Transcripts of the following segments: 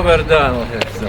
Dobar dan, Herzo.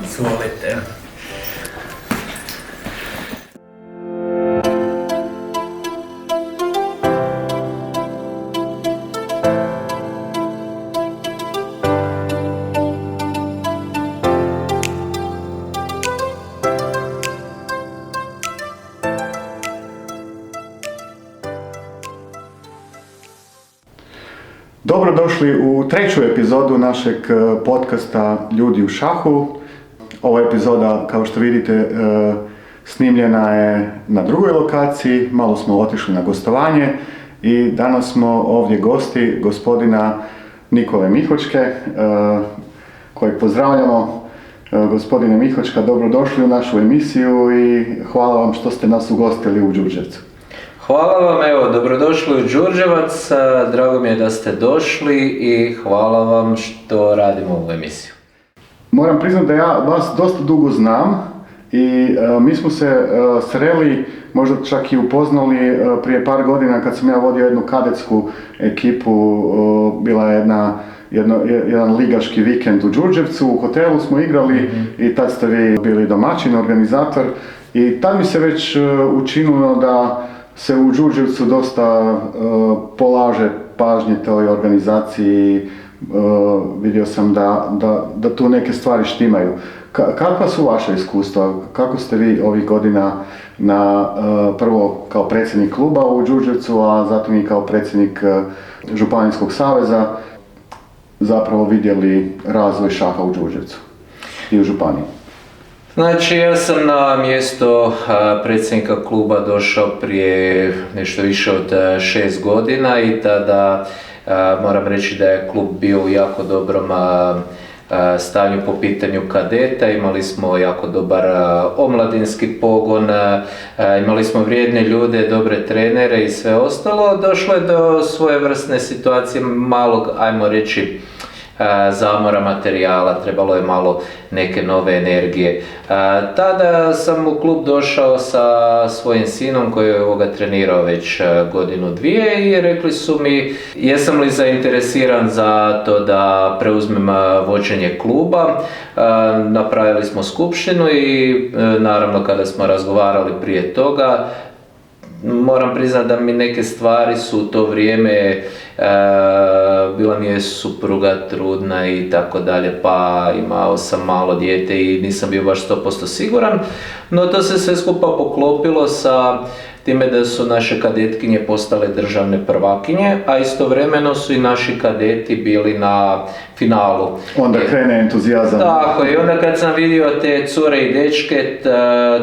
Izvolite. Dobrodošli u treću epizodu našeg podcasta Ljudi u šahu. Ova epizoda, kao što vidite, snimljena je na drugoj lokaciji, malo smo otišli na gostovanje i danas smo ovdje gosti gospodina Nikole Mihočke, kojeg pozdravljamo. Gospodine Mihočka, dobrodošli u našu emisiju i hvala vam što ste nas ugostili u Đurđevcu. Hvala vam, evo, dobrodošli u Đurđevac, drago mi je da ste došli i hvala vam što radimo ovu emisiju. Moram priznati da ja vas dosta dugo znam i mi smo se sreli, možda čak i upoznali prije par godina kad sam ja vodio jednu kadetsku ekipu, bila je jedan ligaški vikend u Đurđevcu, u hotelu smo igrali i tad ste vi bili domaćin, organizator i tad mi se već učinilo da se u Đurđevcu dosta polaže pažnje toj organizaciji. Vidio sam da tu neke stvari štimaju. Kakva su vaša iskustva? Kako ste vi ovih godina prvo kao predsjednik kluba u Đurđevcu, a zatim i kao predsjednik Županijskog saveza zapravo vidjeli razvoj šaha u Đurđevcu i u županiji? Znači, ja sam na mjesto predsjednika kluba došao prije nešto više od 6 godina i tada moram reći da je klub bio u jako dobrom stanju po pitanju kadeta. Imali smo jako dobar omladinski pogon, imali smo vrijedne ljude, dobre trenere i sve ostalo. Došlo je do svojevrsne situacije malog, ajmo reći, zamora materijala, trebalo je malo neke nove energije. Tada sam u klub došao sa svojim sinom koji je trenirao već godinu, dvije i rekli su mi jesam li zainteresiran za to da preuzmem vođenje kluba. Napravili smo skupštinu i naravno kada smo razgovarali prije toga, moram priznati da mi neke stvari su u to vrijeme, bila mi je supruga trudna i tako dalje, pa imao sam malo dijete i nisam bio baš 100% siguran, no to se sve skupa poklopilo sa time da su naše kadetkinje postale državne prvakinje, a istovremeno su i naši kadeti bili na finalu. Onda krene entuzijazam. Tako i onda kad sam vidio te cure i dečke,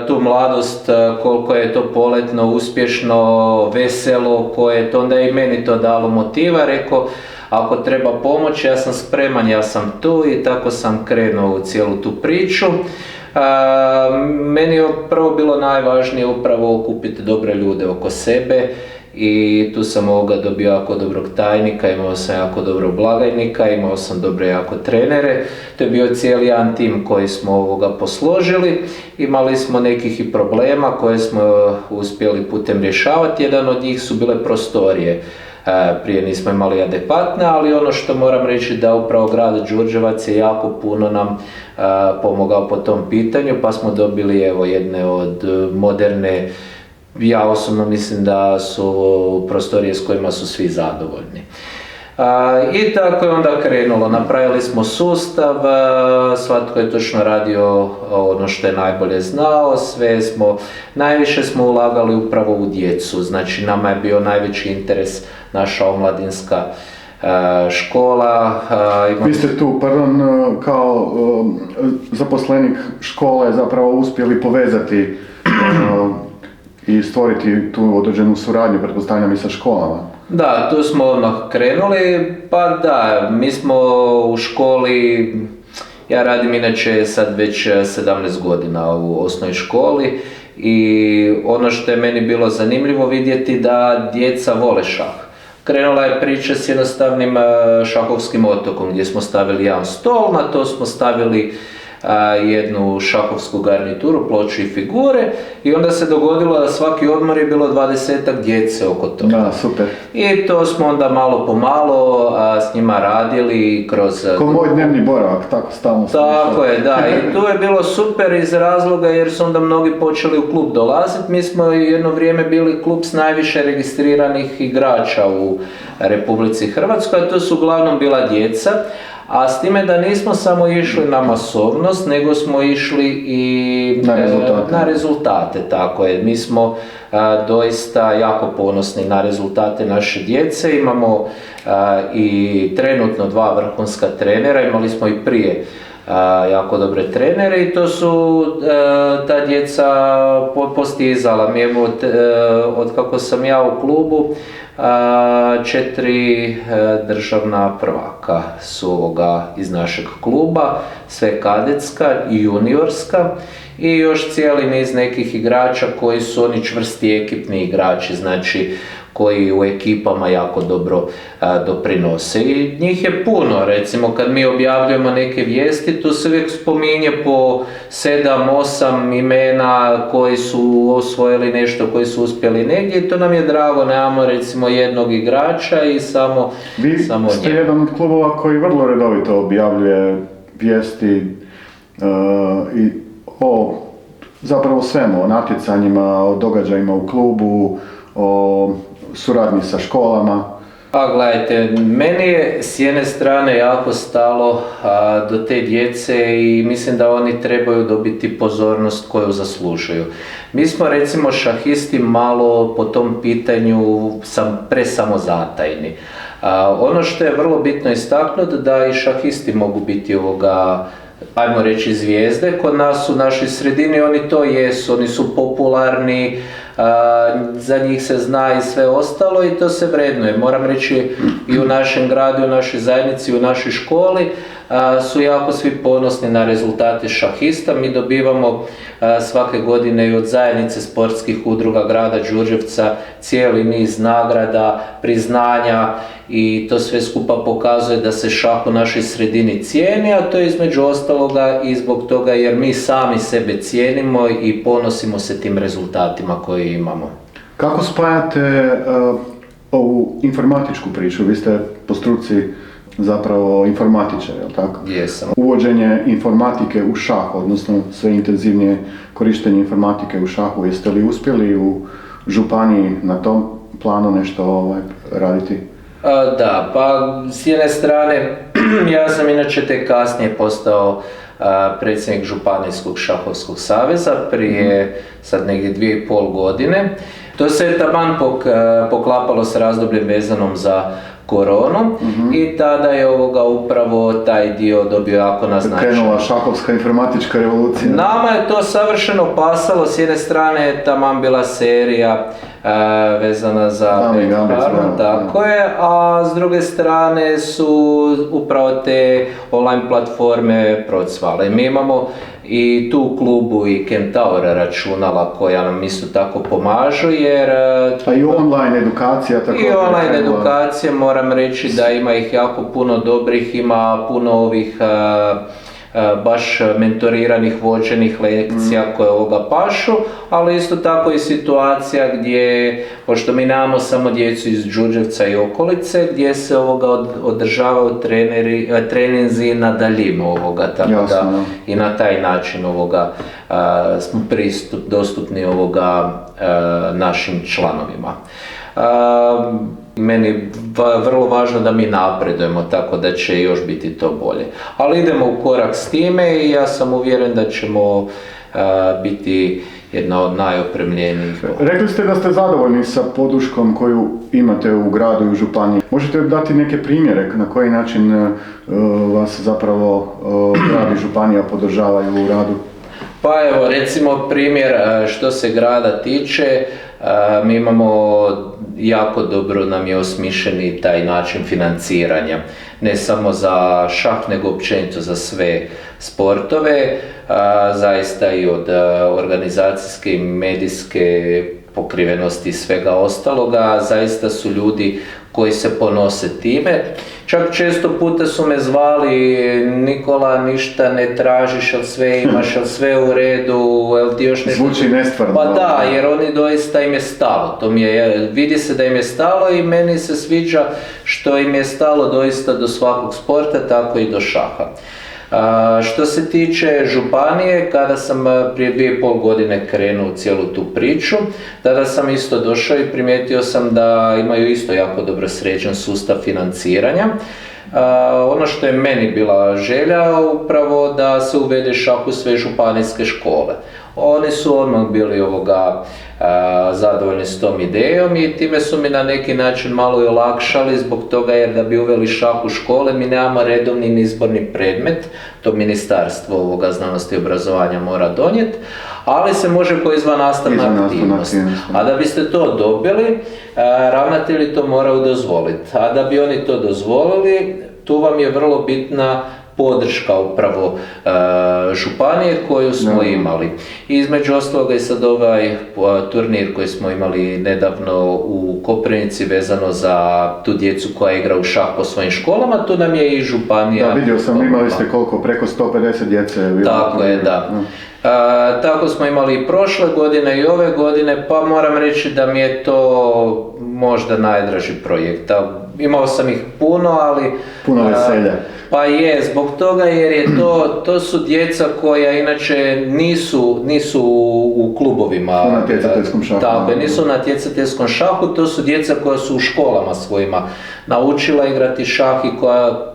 tu mladost, koliko je to poletno, uspješno, veselo, koje je to, onda je i meni to dalo motiva, rekao ako treba pomoć, ja sam spreman, ja sam tu i tako sam krenuo u cijelu tu priču. Meni je prvo bilo najvažnije upravo okupiti dobre ljude oko sebe i tu sam dobio jako dobrog tajnika, imao sam jako dobrog blagajnika, imao sam dobre jako trenere. To je bio cijeli jedan tim koji smo posložili. Imali smo nekih i problema koje smo uspjeli putem rješavati. Jedan od njih su bile prostorije. Prije nismo imali adekvatne, ali ono što moram reći da upravo grad Đurđevac je jako puno nam pomogao po tom pitanju, pa smo dobili jedne od moderne. Ja osobno mislim da su prostorije s kojima su svi zadovoljni. I tako je onda krenulo, napravili smo sustav, svatko je točno radio ono što je najbolje znao, najviše smo ulagali upravo u djecu, znači nama je bio najveći interes naša omladinska škola. Vi ste tu, kao zaposlenik škole zapravo uspjeli povezati i stvoriti tu određenu suradnju, pretpostavljam, i sa školama. Da, tu smo odmah krenuli, pa da, mi smo u školi, ja radim inače sad već 17 godina u osnovnoj školi i ono što je meni bilo zanimljivo vidjeti da djeca vole šah. Krenula je priča s jednostavnim šahovskim otokom gdje smo stavili jedan stol, na to smo stavili jednu šahovsku garnituru, ploču i figure i onda se dogodilo da svaki odmor je bilo 20-ak djece oko toga. Da, super. I to smo onda malo po malo s njima radili kroz... Ko moj dnevni boravak, tako stalno. Tako je, da. I tu je bilo super iz razloga jer su onda mnogi počeli u klub dolaziti. Mi smo jedno vrijeme bili klub s najviše registriranih igrača u Republici Hrvatskoj, a to su uglavnom bila djeca. A s time da nismo samo išli na masovnost, nego smo išli i na rezultate. Tako je. Mi smo doista jako ponosni na rezultate naše djece. Imamo i trenutno 2 vrhunska trenera, imali smo i prije jako dobre trenere i to su ta djeca postizala. Mi od kako sam ja u klubu, 4 državna prvaka su iz našeg kluba, sve kadetska i juniorska i još cijeli niz nekih igrača koji su oni čvrsti ekipni igrači, znači koji u ekipama jako dobro doprinose. I njih je puno, recimo kad mi objavljujemo neke vijesti, tu se uvijek spominje po 7-8 imena koji su osvojili nešto, koji su uspjeli negdje i to nam je drago, nemamo recimo jednog igrača i samo Vi ste jedan od klubova koji vrlo redovito objavljuje vijesti i o zapravo svemu, o natjecanjima, o događajima u klubu, o suradnji sa školama. Pa gledajte, meni je s jedne strane jako stalo do te djece i mislim da oni trebaju dobiti pozornost koju zaslužuju. Mi smo recimo šahisti malo po tom pitanju presamozatajni. Ono što je vrlo bitno istaknuti da i šahisti mogu biti ajmo reći zvijezde, kod nas u našoj sredini oni to jesu, oni su popularni, za njih se zna i sve ostalo i to se vrednuje. Moram reći i u našem gradu, u našoj zajednici, u našoj školi su jako svi ponosni na rezultate šahista. Mi dobivamo svake godine i od zajednice sportskih udruga grada Đurđevca cijeli niz nagrada, priznanja i to sve skupa pokazuje da se šah u našoj sredini cijeni, a to je između ostaloga i zbog toga jer mi sami sebe cijenimo i ponosimo se tim rezultatima koje imamo. Kako spajate ovu informatičku priču? Vi ste po struci zapravo informatičar, je li tako? Jesam. Uvođenje informatike u šah, odnosno sve intenzivnije korištenje informatike u šahu, jeste li uspjeli u županiji na tom planu nešto raditi? Da, pa s jedne strane ja sam inače tek kasnije postao predsjednik Županijskog šahovskog saveza prije sad negdje 2,5 godine. To se je taman poklapalo s razdobljem vezanom za koronu i tada je upravo taj dio dobio jako na značaju. Krenula šahovska informatička revolucija. Nama je to savršeno pasalo, s jedne strane je taman bila serija vezana za Dami Gabric, tako je, a s druge strane su upravo te online platforme procvale. Mi imamo i tu u klubu i Kentaur računala koja nam isto tako pomažu, jer... A i online edukacija također. I online edukacija, moram reći da ima ih jako puno dobrih, ima puno ovih baš mentoriranih, vođenih lekcija koje ovoga pašu, ali isto tako i situacija gdje, pošto mi nemamo samo djecu iz Đurđevca i okolice, gdje se održavaju treninzi na daljinu tako da i na taj način smo dostupni našim članovima. Meni je vrlo važno da mi napredujemo, tako da će još biti to bolje. Ali idemo u korak s time i ja sam uvjeren da ćemo biti jedna od najopremljenijih. Rekli ste da ste zadovoljni sa podrškom koju imate u gradu i u županiji. Možete dati neke primjere na koji način vas zapravo grad i županija podržavaju u radu? Pa evo, recimo primjer što se grada tiče, mi imamo jako dobro nam je osmišljeni taj način financiranja, ne samo za šah nego općenito za sve sportove, zaista i od organizacijske i medijske pokrivenosti i svega ostaloga, zaista su ljudi koji se ponose time. Čak često puta su me zvali, Nikola, ništa ne tražiš, jel sve imaš, jel sve u redu, jel ti još nešto... Zvuči nestvarno. Pa da, jer oni doista im je stalo, vidi se da im je stalo i meni se sviđa što im je stalo doista do svakog sporta, tako i do šaha. Što se tiče županije, kada sam prije 2,5 godine krenuo cijelu tu priču, tada sam isto došao i primijetio sam da imaju isto jako dobro sređen sustav financiranja. Ono što je meni bila želja, upravo da se uvede šah u sve županijske škole. Oni su odmah bili zadovoljni s tom idejom i time su mi na neki način malo i olakšali zbog toga jer da bi uveli šah u škole mi nemamo redovni izborni predmet, to Ministarstvo znanosti i obrazovanja mora donijeti, ali se može kao izvannastavna aktivnost. A da biste to dobili, ravnatelji to moraju dozvoliti. A da bi oni to dozvolili, tu vam je vrlo bitna podrška upravo županije koju smo imali. Između ostaloga i sad ovaj turnir koji smo imali nedavno u Koprivnici vezano za tu djecu koja igra u šah po svojim školama, tu nam je i županija... Da, vidio sam, imali ste koliko, preko 150 djece. Tako je, da. Tako smo imali i prošle godine i ove godine, pa moram reći da mi je to možda najdraži projekt. Imao sam ih puno, ali... Puno veselja. Pa je, zbog toga jer je to su djeca koja inače nisu u klubovima. U natjecateljskom šahu. Tako, nisu u natjecateljskom šahu, to su djeca koja su u školama svojima naučila igrati šah i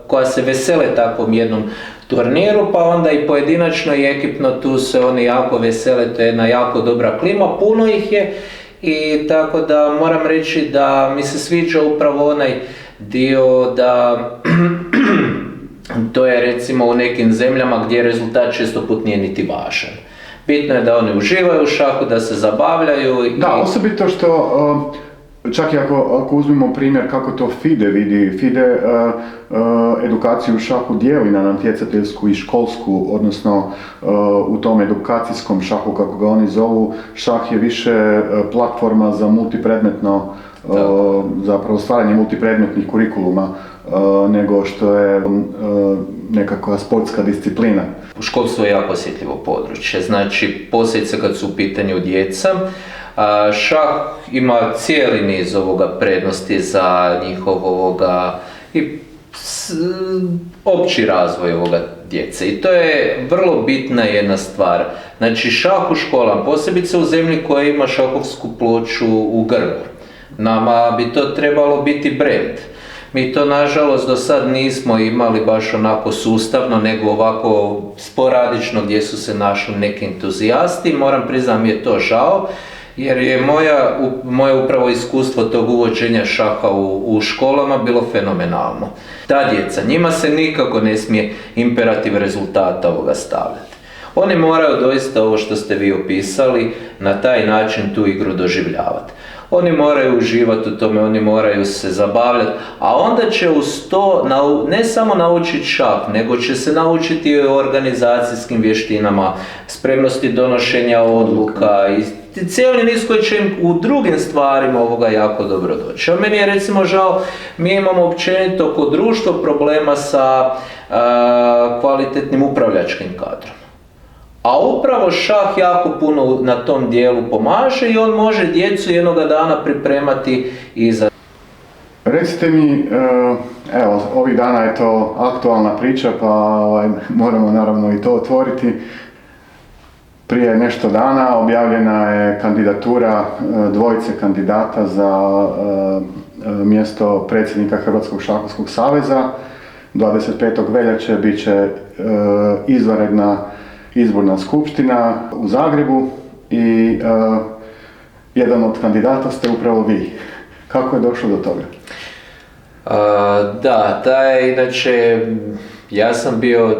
koja se vesele takvom jednom turniru, pa onda i pojedinačno i ekipno tu se oni jako vesele, to je jedna jako dobra klima, puno ih je i tako da moram reći da mi se sviđa upravo onaj dio da to je recimo u nekim zemljama gdje rezultat često put nije niti važan. Bitno je da oni uživaju u šahu, da se zabavljaju. Da, osobito što čak i ako uzmemo primjer kako to FIDE vidi, FIDE edukaciju u šahu dijeli na natjecateljsku i školsku, odnosno u tom edukacijskom šahu kako ga oni zovu, šah je više platforma za multipredmetno, zapravo stvaranje multipredmetnih kurikuluma nego što je nekakva sportska disciplina. Školstvo je jako osjetljivo područje, znači posebice kad su u pitanju djeca, šah ima cijeli niz prednosti za njihov i opći razvoj djece i to je vrlo bitna jedna stvar. Znači šah u školama, posebice u zemlji koja ima šahovsku ploču u grbu, nama bi to trebalo biti brend. Mi to nažalost do sad nismo imali baš onako sustavno, nego ovako sporadično gdje su se našli neki entuzijasti. Moram priznati mi je to žao, jer je moje upravo iskustvo tog uvođenja šaha u školama bilo fenomenalno. Ta djeca, njima se nikako ne smije imperativ rezultata stavljati. Oni moraju doista ovo što ste vi opisali na taj način tu igru doživljavati. oni moraju uživati u tome, oni moraju se zabavljati, a onda će uz to ne samo naučiti šah, nego će se naučiti i o organizacijskim vještinama, spremnosti donošenja odluka i cijeli niz koji će im u drugim stvarima ovoga jako dobro doći. A meni je recimo žao, mi imamo općenito kod društva problema sa kvalitetnim upravljačkim kadrom. A upravo šah jako puno na tom dijelu pomaže i on može djecu jednoga dana pripremati i za... Recite mi, evo, ovih dana je to aktualna priča, pa moramo naravno i to otvoriti. Prije nešto dana objavljena je kandidatura dvojice kandidata za mjesto predsjednika Hrvatskog šahovskog saveza. 25. veljače bit će izvanredna izborna skupština u Zagrebu i jedan od kandidata ste upravo vi. Kako je došlo do toga? Inače, ja sam bio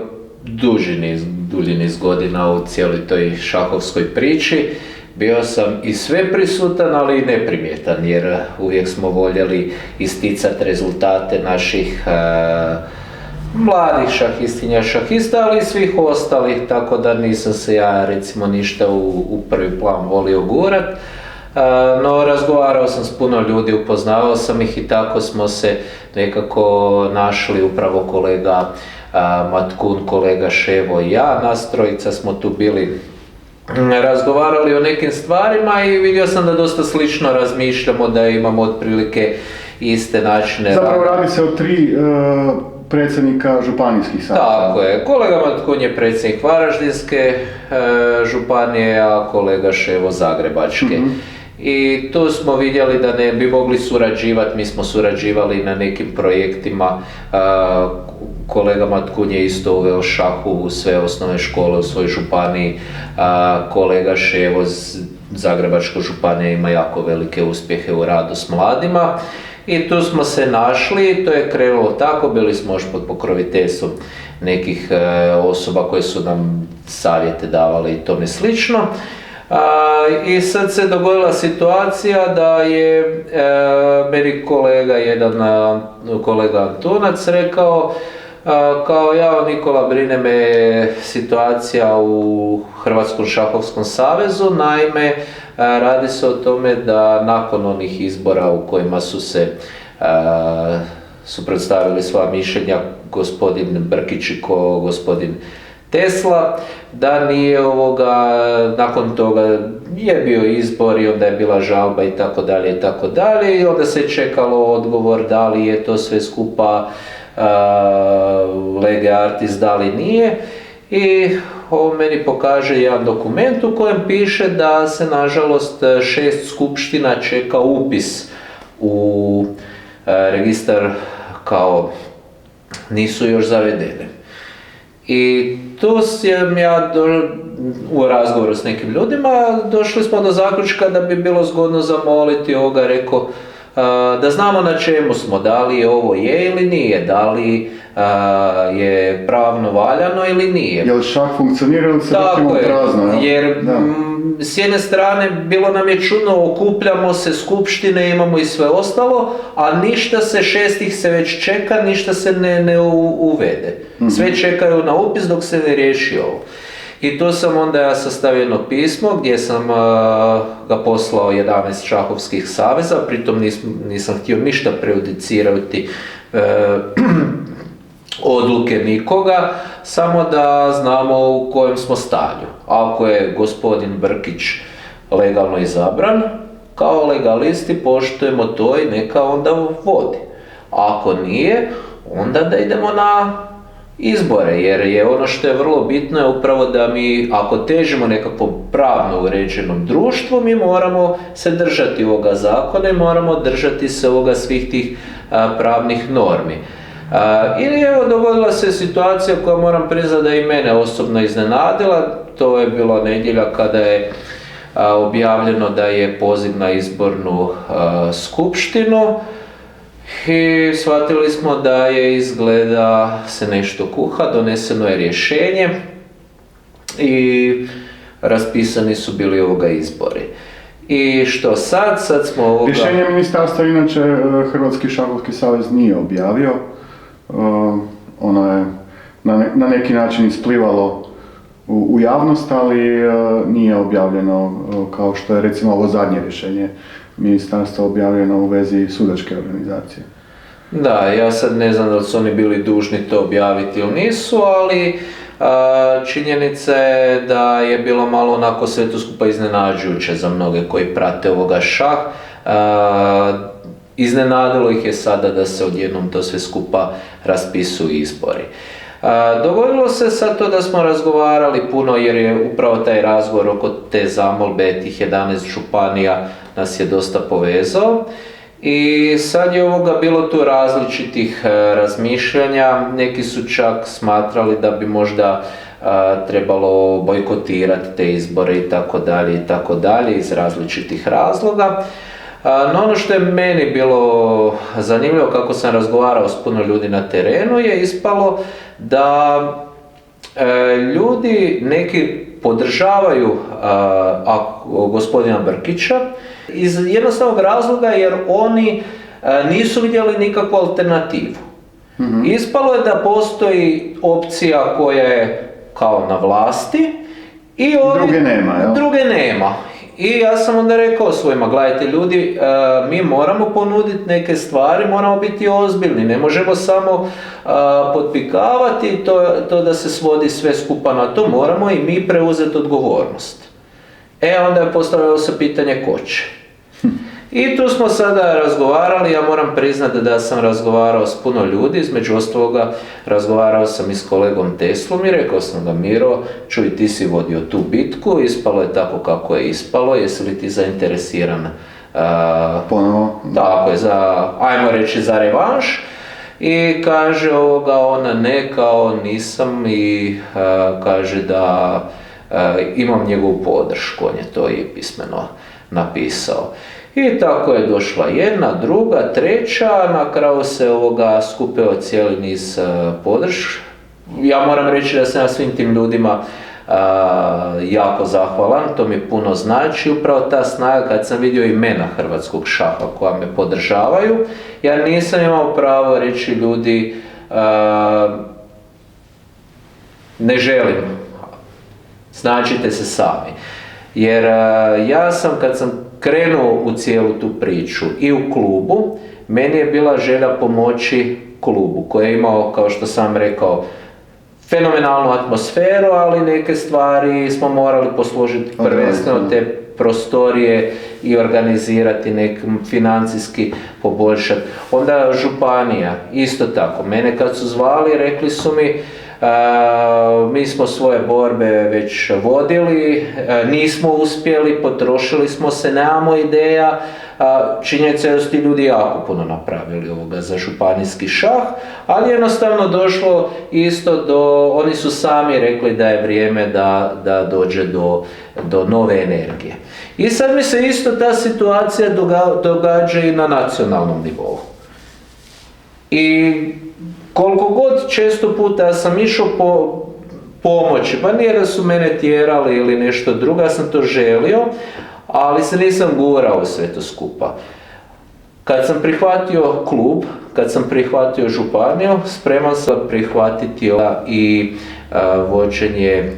dulji niz godina u cijeloj toj šahovskoj priči. Bio sam i sve prisutan, ali i neprimjetan, jer uvijek smo voljeli isticati rezultate naših mladih šahistinja, šahista, ali i svih ostalih, tako da nisam se ja recimo ništa u prvi plan volio gurat. No, razgovarao sam s puno ljudi, upoznavao sam ih i tako smo se nekako našli, upravo kolega Matkun, kolega Ševo i ja, nas trojica smo tu bili, razgovarali o nekim stvarima i vidio sam da dosta slično razmišljamo, da imamo otprilike iste načine. Zapravo radi se o 3 predsjednika županijskih saveza. Tako je, kolega Matkun je predsjednik Varaždinske županije, a kolega Ševo Zagrebačke. I tu smo vidjeli da ne bi mogli surađivati, mi smo surađivali na nekim projektima. Kolega Matkun je isto uveo šahu u sve osnovne škole u svojoj županiji, kolega Ševo Zagrebačka županija ima jako velike uspjehe u radu s mladima. I tu smo se našli, to je krenulo tako, bili smo još pod pokroviteljstvom nekih osoba koje su nam savjete davale i tome slično. I sad se dogodila situacija da je meni kolega Antunac rekao, kao ja, Nikola, brine me situacija u Hrvatskom šahovskom savezu, naime radi se o tome da nakon onih izbora u kojima su predstavili svoja mišljenja gospodin Brkić i gospodin Tesla, da nije nakon toga je bio izbor i onda je bila žalba i tako dalje i onda se čekalo odgovor da li je to sve skupa lege artis, da li nije. I ovo meni pokaže jedan dokument u kojem piše da se nažalost 6 skupština čeka upis u registar kao nisu još zavedene. I tu sam ja u razgovoru s nekim ljudima došli smo do zaključka da bi bilo zgodno zamoliti ovoga, rekao, da znamo na čemu smo, da li ovo je ili nije, da li je pravno valjano ili nije. Je li šah funkcionira ili se vrtimo prazno? Jer s jedne strane bilo nam je čudno, okupljamo se, skupštine imamo i sve ostalo, a ništa se, 6 ih se već čeka, ništa se ne uvede. Sve čekaju na upis dok se ne riješi ovo. I tu sam onda ja sastavio jedno pismo gdje sam ga poslao 11 šahovskih saveza, pritom nisam htio ništa prejudicirati odluke nikoga, samo da znamo u kojem smo stanju. Ako je gospodin Brkić legalno izabran, kao legalisti poštujemo to i neka onda vodi. Ako nije, onda da idemo na izbore, jer je ono što je vrlo bitno je upravo da mi, ako težimo nekakvom pravno uređenom društvu, mi moramo se držati ovoga zakona i moramo držati se ovoga svih tih pravnih normi. I evo, dogodila se situacija koja moram priznati da i mene osobno iznenadila. To je bilo nedjelja kada je objavljeno da je poziv na izbornu skupštinu i shvatili smo da je izgleda se nešto kuha, doneseno je rješenje i raspisani su bili izbori. I što sad? Sad smo ovoga... Rješenje ministarstva inače Hrvatski šahovski savez nije objavio. Ono je na neki način isplivalo u javnost, ali nije objavljeno kao što je recimo ovo zadnje rješenje ministarstva objavljeno u vezi sudačke organizacije. Da, ja sad ne znam da li su oni bili dužni to objaviti ili nisu, ali činjenica je da je bilo malo onako sve to skupa iznenađujuće za mnoge koji prate ovoga šah. Iznenadilo ih je sada da se odjednom to sve skupa raspisuju izbori. Dogodilo se sad to da smo razgovarali puno jer je upravo taj razgovor oko te zamolbe tih 11 županija nas je dosta povezao. I sad je bilo tu različitih razmišljanja, neki su čak smatrali da bi možda trebalo bojkotirati te izbore i tako dalje iz različitih razloga. No ono što je meni bilo zanimljivo kako sam razgovarao s puno ljudi na terenu je ispalo da ljudi neki podržavaju gospodina Brkića iz jednostavnog razloga jer oni nisu vidjeli nikakvu alternativu. Ispalo je da postoji opcija koja je kao na vlasti i druge nema. I ja sam onda rekao svojima, gledajte ljudi, mi moramo ponuditi neke stvari, moramo biti ozbiljni, ne možemo samo potpikavati to da se svodi sve skupa na to, moramo i mi preuzeti odgovornost. Onda je postavljalo se pitanje ko će. I tu smo sada razgovarali, ja moram priznati da sam razgovarao s puno ljudi, između ostaloga razgovarao sam i s kolegom Teslom i rekao sam ga, Miro, čuj, ti si vodio tu bitku, ispalo je tako kako je ispalo, jesi li ti zainteresiran ponovo? Tako je, ajmo reći za revanš. I kaže ona ne, kao nisam i kaže da imam njegovu podršku, on je to i pismeno napisao. I tako je došla jedna, druga, treća, na kraju se skupio cijeli niz podrška. Ja moram reći da sam ja svim tim ljudima jako zahvalan, to mi puno znači, upravo ta snaga kad sam vidio imena hrvatskog šaha koja me podržavaju, ja nisam imao pravo reći ljudi ne želim, značite se sami. Jer ja sam kad sam krenuo u cijelu tu priču i u klubu, meni je bila želja pomoći klubu koji je imao, kao što sam rekao, fenomenalnu atmosferu, ali neke stvari smo morali posložiti prvenstveno te prostorije i organizirati, financijski poboljšati. Onda županija, isto tako, mene kad su zvali rekli su mi mi smo svoje borbe već vodili, nismo uspjeli, potrošili smo se, nemamo ideja, činjenica je da su ti ljudi jako puno napravili za županijski šah, ali jednostavno došlo isto oni su sami rekli da je vrijeme da dođe do nove energije. I sad mi se isto ta situacija događa i na nacionalnom nivou. I koliko god često puta sam išao pomoći, pa nije da su mene tjerali ili nešto drugo, ja sam to želio, ali se nisam gurao u sve to skupa. Kad sam prihvatio klub, kad sam prihvatio županiju, spreman sam prihvatiti i vođenje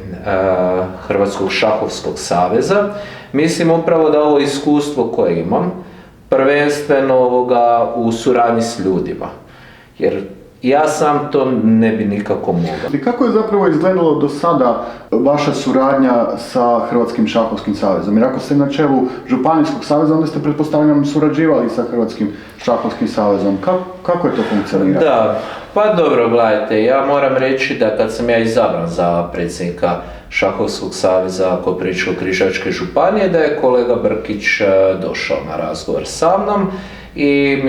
Hrvatskog šahovskog saveza. Mislim upravo da ovo iskustvo koje imam, prvenstveno u suradnji s ljudima, jer ja sam to ne bi nikako mogao. I kako je zapravo izgledalo do sada vaša suradnja sa Hrvatskim šahovskim savezom? Jer ako ste na čelu Županijskog saveza, onda ste pretpostavljam surađivali sa Hrvatskim šahovskim savezom. Kako je to funkcioniralo? Da, pa dobro, gledajte, ja moram reći da kad sam ja izabran za predsjednika Šahovskog saveza Koprivničko-križevačke županije, da je kolega Brkić došao na razgovor sa mnom. I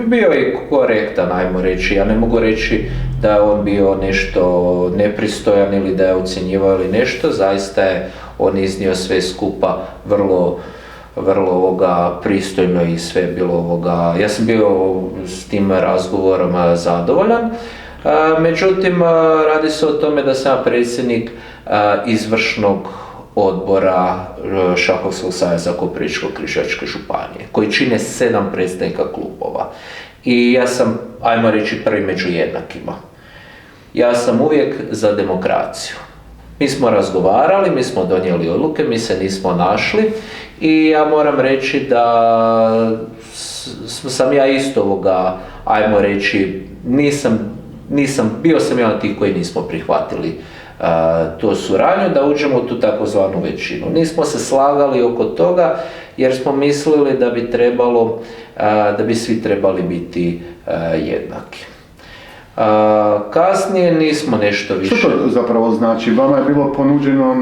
bio je korektan, ajmo reći, ja ne mogu reći da je on bio nešto nepristojan ili da je ocjenjivao ili nešto, zaista je on iznio sve skupa vrlo pristojno i sve bilo ja sam bio s tim razgovorom zadovoljan. Međutim, radi se o tome da sam predsjednik izvršnog odbora Šahovskog saveza Koprivničko-križevačke županije, koji čine 7 predstavnika klubova. I ja sam, ajmo reći, prvi među jednakima. Ja sam uvijek za demokraciju. Mi smo razgovarali, mi smo donijeli odluke, mi se nismo našli i ja moram reći da sam ja isto ajmo reći, bio sam jedan od tih koji nismo prihvatili tu suradnju, da uđemo u tu takozvanu većinu. Nismo se slagali oko toga jer smo mislili da bi svi trebali biti jednaki. Kasnije nismo nešto više. Što to zapravo znači? Vama je bilo ponuđeno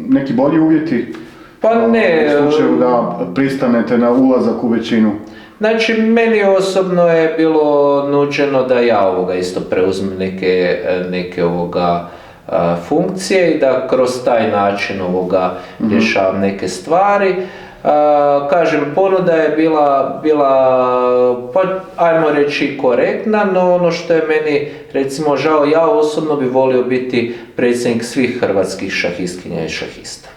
neki bolji uvjeti? Pa ne. U slučaju da pristanete na ulazak u većinu? Znači, meni osobno je bilo nuđeno da ja isto preuzmem neke funkcije i da kroz taj način rješavam neke stvari. Kažem, ponuda je bila, pa ajmo reći, korektna, no ono što je meni recimo žao, ja osobno bi volio biti predsjednik svih hrvatskih šahistkinja i šahista.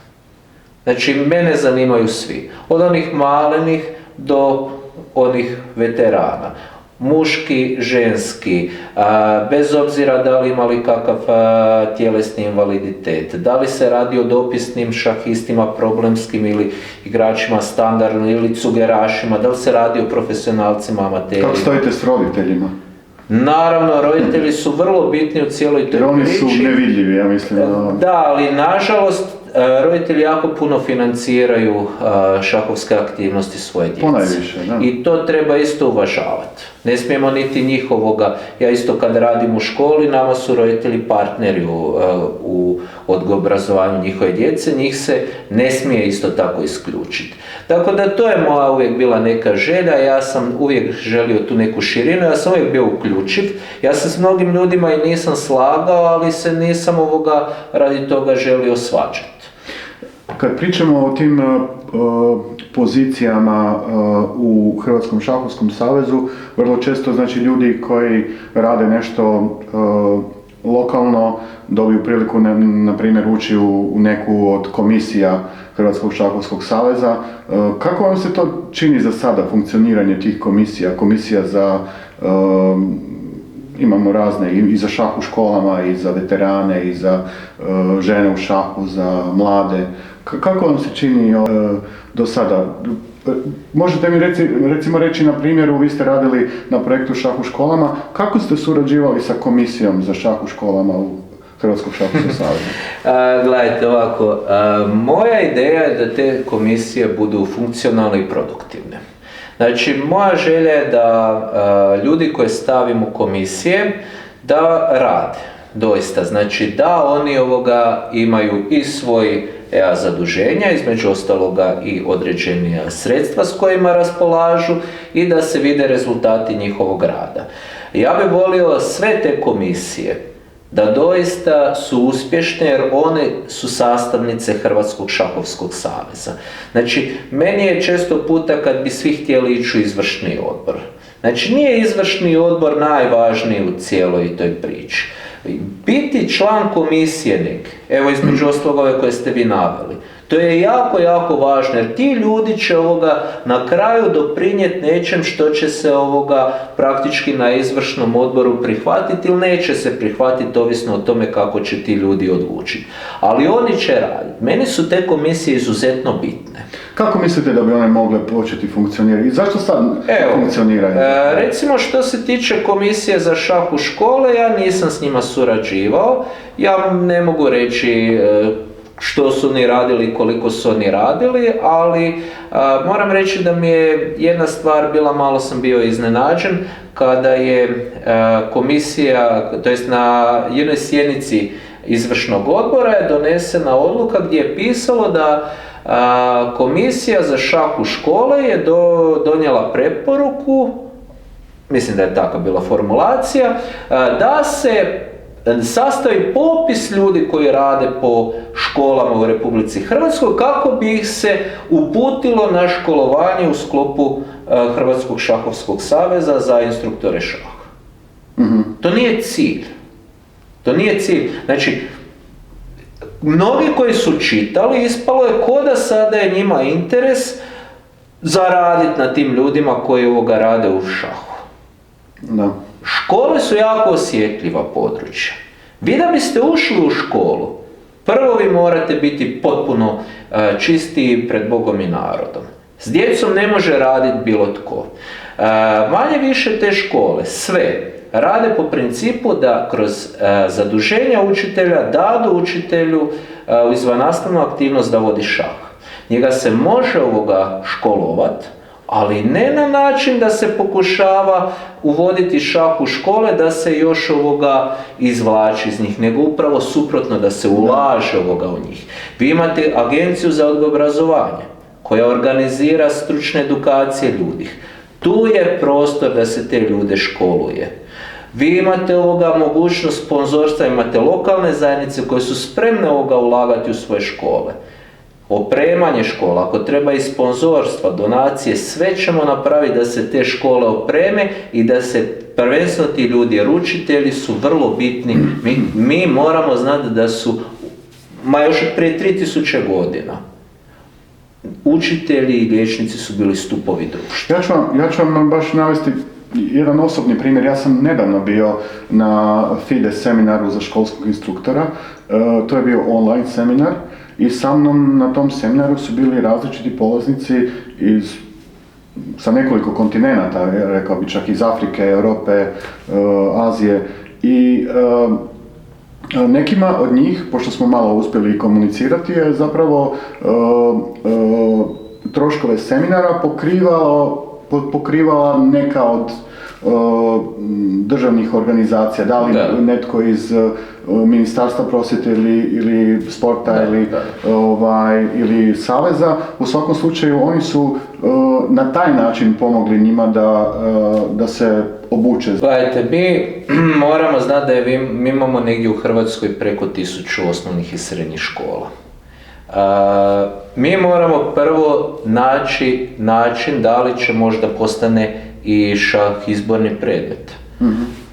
Znači, mene zanimaju svi, od onih malenih do onih veterana, muški, ženski, bez obzira da li imali kakav tjelesni invaliditet, da li se radi o dopisnim šahistima, problemskim ili igračima standardno ili cugerašima, da li se radi o profesionalcima, amaterima. Kako stojite s roditeljima? Naravno, roditelji su vrlo bitni u cijeloj toj priči. Jer oni su nevidljivi, ja mislim. Da, ali nažalost, roditelji jako puno financiraju šahovske aktivnosti svoje djece. Ponajviše, da. I to treba isto uvažavati. Ne smijemo niti njihovoga, ja isto kad radim u školi, nama su roditelji partneri u obrazovanju njihove djece, njih se ne smije isto tako isključiti. Tako da to je moja uvijek bila neka želja, ja sam uvijek želio tu neku širinu, ja sam uvijek bio uključiv, ja se s mnogim ljudima i nisam slagao, ali se nisam radi toga želio svađati. Kad pričamo o tim pozicijama u Hrvatskom šahovskom savezu, vrlo često znači ljudi koji rade nešto lokalno dobiju priliku na primjer ući u neku od komisija Hrvatskog šahovskog saveza. Kako vam se to čini za sada, funkcioniranje tih komisija za imamo razne i za šah u školama i za veterane i za žene u šahu, za mlade. Kako vam se čini do sada? Možete mi recimo reći na primjeru, vi ste radili na projektu šah u školama, kako ste surađivali sa komisijom za šah u školama u Hrvatskog šahovskog saveza? Gledajte ovako, moja ideja je da te komisije budu funkcionalne i produktivne. Znači, moja želja je da ljudi koje stavim u komisije da rade, doista. Znači, da oni imaju i svoj zaduženja, između ostaloga i određenija sredstva s kojima raspolažu i da se vide rezultati njihovog rada. Ja bih volio sve te komisije da doista su uspješne jer one su sastavnice Hrvatskog šahovskog saveza. Znači, meni je često puta kad bi svi htjeli ići u izvršni odbor. Znači, nije izvršni odbor najvažniji u cijeloj toj priči. Biti član komisije neke, evo između ostalog ove koje ste vi naveli, to je jako, jako važno jer ti ljudi će na kraju doprinijeti nečem što će se praktički na izvršnom odboru prihvatiti ili neće se prihvatiti, ovisno o tome kako će ti ljudi odlučiti. Ali oni će raditi. Meni su te komisije izuzetno bitne. Kako mislite da bi one mogle početi funkcionirati? I zašto sad funkcioniraju? Recimo što se tiče komisije za šah u škole, ja nisam s njima surađivao. Ja ne mogu reći što su oni radili, koliko su oni radili, ali moram reći da mi je jedna stvar bila, malo sam bio iznenađen, kada je komisija, to jest na jednoj sjednici izvršnog odbora je donesena odluka gdje je pisalo da komisija za šah u škole je donijela preporuku, mislim da je takva bila formulacija, da se sastavi popis ljudi koji rade po školama u Republici Hrvatskoj kako bi ih se uputilo na školovanje u sklopu Hrvatskog šahovskog saveza za instruktore šaha. To nije cilj. To nije cilj. Znači, mnogi koji su čitali, ispalo je ko da sada je njima interes zaraditi na tim ljudima koji ovoga rade u šahu. Da. Škole su jako osjetljiva područja. Vi da biste ušli u školu, prvo vi morate biti potpuno čisti pred Bogom i narodom. S djecom ne može raditi bilo tko. Manje više te škole, sve, rade po principu da kroz zaduženja učitelja dadu učitelju u izvannastavnu aktivnost da vodi šah. Njega se može školovat, ali ne na način da se pokušava uvoditi šah u škole, da se još izvlači iz njih, nego upravo suprotno, da se ulaže u njih. Vi imate Agenciju za odgoj i obrazovanje koja organizira stručne edukacije ljudi. Tu je prostor da se te ljude školuje. Vi imate mogućnost sponzorstva, imate lokalne zajednice koje su spremne ulagati u svoje škole. Opremanje škola, ako treba i sponzorstva, donacije, sve ćemo napraviti da se te škole opreme i da se prvenstveno ti ljudi, jer učitelji su vrlo bitni. Mi moramo znati da su, još od prije 3000 godina, učitelji i liječnici su bili stupovi društva. Ja ću vam baš navesti jedan osobni primjer. Ja sam nedavno bio na FIDES seminaru za školskog instruktora. To je bio online seminar i sa mnom na tom seminaru su bili različiti polaznici sa nekoliko kontinenata, rekao bi čak iz Afrike, Europe, Azije i nekima od njih, pošto smo malo uspjeli komunicirati, je zapravo troškove seminara pokrivala neka od državnih organizacija, da li netko iz Ministarstva prosvjete ili sporta ili saveza. U svakom slučaju oni su na taj način pomogli njima da se obuče. Gledajte, mi moramo znati da mi imamo negdje u Hrvatskoj preko 1000 osnovnih i srednjih škola. Mi moramo prvo naći način da li će možda postane i šah izborni predmet.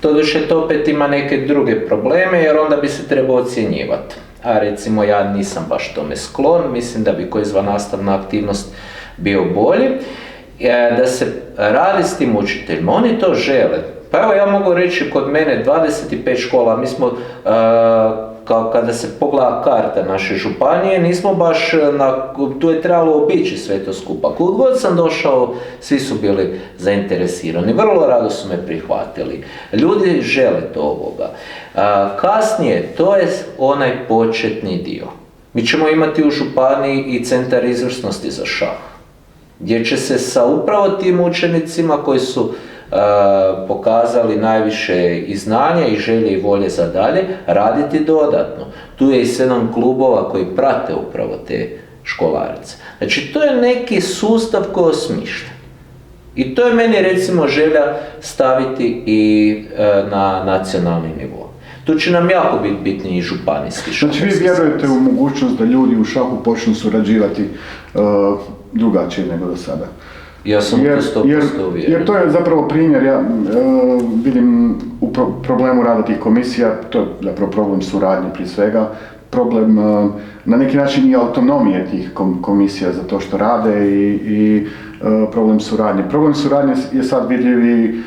Doduše to opet ima neke druge probleme jer onda bi se trebao ocjenjivati. A recimo ja nisam baš tome sklon, mislim da bi koja izvannastavna aktivnost bio bolji. Da se radi s tim učiteljima, oni to žele. Pa evo ja mogu reći kod mene 25 škola, mi smo kada se pogleda karta naše županije, nismo baš, tu je trebalo obići sve to skupa. Kud god sam došao, svi su bili zainteresirani, vrlo rado su me prihvatili. Ljudi žele to Kasnije, to je onaj početni dio. Mi ćemo imati u županiji i centar izvrsnosti za šah, gdje će se sa upravo tim učenicima koji su pokazali najviše i znanja i želje i volje za dalje, raditi dodatno. Tu je i 7 klubova koji prate upravo te školarice. Znači to je neki sustav koji je osmišljen. I to je meni recimo želja staviti i na nacionalni nivo. Tu će nam jako biti bitni i županijski školski. Znači vi vjerujete u mogućnost da ljudi u šahu počnu surađivati drugačije nego do sada? Ja sam to 100% uvjeren. Jer to je zapravo primjer, ja vidim u problemu rada tih komisija, to je zapravo problem suradnje prije svega, problem na neki način i autonomije tih komisija za to što rade i problem suradnje. Problem suradnje je sad vidljiv i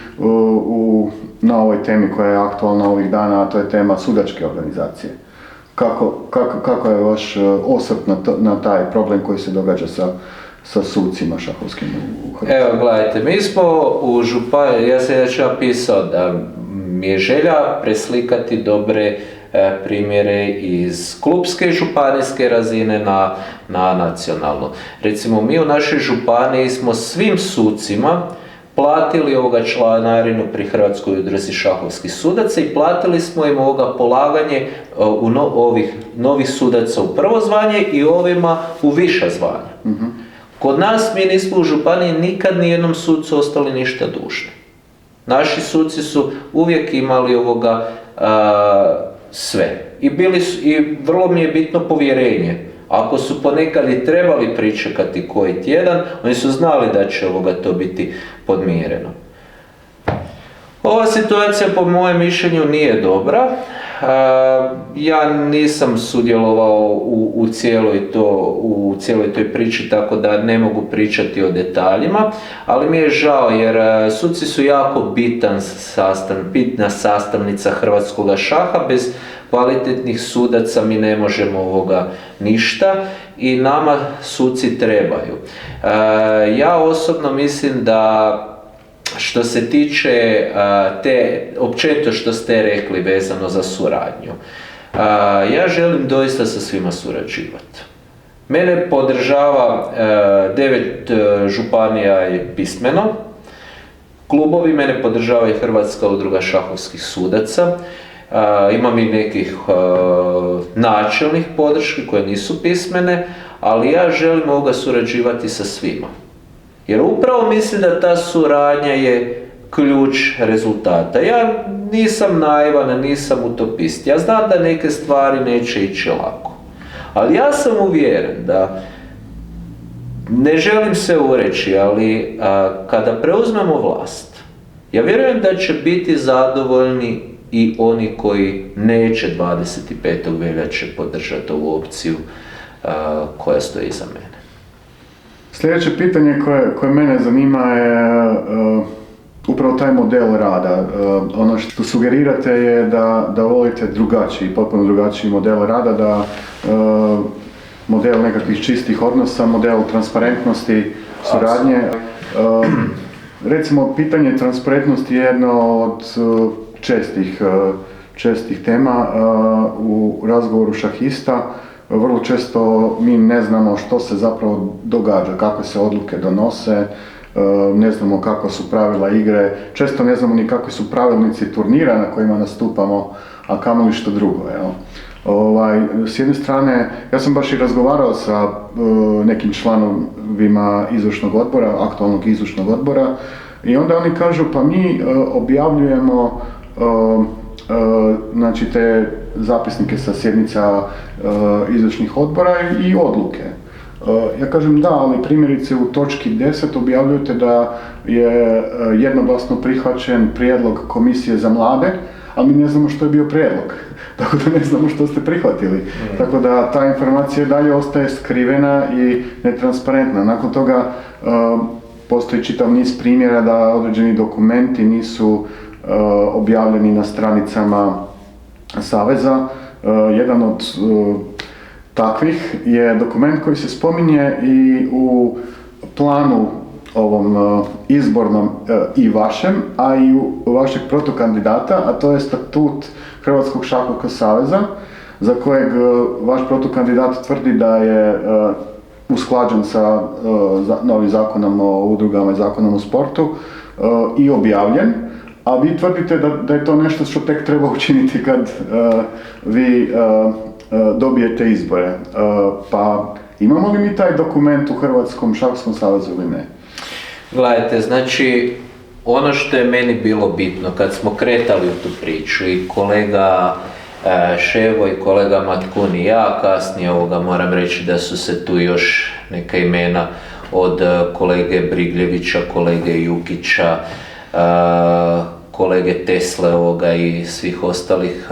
na ovoj temi koja je aktualna ovih dana, a to je tema sudačke organizacije. Kako je vaš osvrt na taj problem koji se događa sa sucima šahovskim u Hrvatskoj? Evo, gledajte, mi smo u županiji, ja sam već napisao da mi je želja preslikati dobre primjere iz klubske i županijske razine na nacionalnu. Recimo, mi u našoj županiji smo svim sucima platili članarinu pri Hrvatskoj udruzi šahovskih sudaca i platili smo im polaganje ovih novih sudaca u prvo zvanje i ovima u viša zvanja. Kod nas mi nismo u županiji nikad nijednom sucu ostali ništa dužni. Naši suci su uvijek imali sve. I vrlo mi je bitno povjerenje. Ako su ponekad i trebali pričekati koji tjedan, oni su znali da će to biti podmireno. Ova situacija po mojem mišljenju nije dobra. Ja nisam sudjelovao u cijeloj toj priči, tako da ne mogu pričati o detaljima, ali mi je žao jer suci su jako bitna sastavnica hrvatskog šaha. Bez kvalitetnih sudaca mi ne možemo ništa i nama suci trebaju. Ja osobno mislim da što se tiče općenito što ste rekli vezano za suradnju, ja želim doista sa svima surađivati. Mene podržava 9 županija je pismeno, klubovi mene podržava i Hrvatska udruga šahovskih sudaca, imam i nekih načelnih podrški koje nisu pismene, ali ja želim surađivati sa svima. Jer upravo mislim da ta suradnja je ključ rezultata. Ja nisam naivan, nisam utopist. Ja znam da neke stvari neće ići lako. Ali ja sam uvjeren da, ne želim se ureći, ali kada preuzmemo vlast, ja vjerujem da će biti zadovoljni i oni koji neće 25. veljače podržati ovu opciju koja stoji iza mene. Sljedeće pitanje koje mene zanima je upravo taj model rada. Ono što sugerirate je da volite drugačiji, potpuno drugačiji model rada, da model nekakvih čistih odnosa, model transparentnosti, suradnje. Recimo, pitanje transparentnosti je jedno od čestih tema u razgovoru šahista. Vrlo često mi ne znamo što se zapravo događa, kakve se odluke donose, ne znamo kakva su pravila igre, često ne znamo ni kakvi su pravilnici turnira na kojima nastupamo, a kamoli što drugo. S jedne strane, ja sam baš i razgovarao sa nekim članovima izvršnog odbora, aktualnog izvršnog odbora, i onda oni kažu pa mi objavljujemo znači te zapisnike sa sjednica izvršnih odbora i odluke. Ja kažem da, ali primjerice u točki 10 objavljujete da je jednoglasno prihvaćen prijedlog Komisije za mlade, ali mi ne znamo što je bio prijedlog, tako da ne znamo što ste prihvatili. Tako da ta informacija dalje ostaje skrivena i netransparentna. Nakon toga postoji čitav niz primjera da određeni dokumenti nisu objavljeni na stranicama Saveza. Jedan od takvih je dokument koji se spominje i u planu ovom izbornom i vašem, a i u vašeg protukandidata, a to je statut Hrvatskog šahovskog saveza, za kojeg vaš protukandidat tvrdi da je usklađen sa novim zakonom o udrugama i zakonom o sportu i objavljen, a vi tvrdite da je to nešto što tek treba učiniti kad vi dobijete izbore. Pa imamo li mi taj dokument u Hrvatskom šahovskom savezu ili ne? Gledajte, znači ono što je meni bilo bitno kad smo kretali u tu priču i kolega Ševo i kolega Matkun i ja, kasnije moram reći da su se tu još neka imena od kolege Brigljevića, kolege Jukića, kolege Tesle i svih ostalih.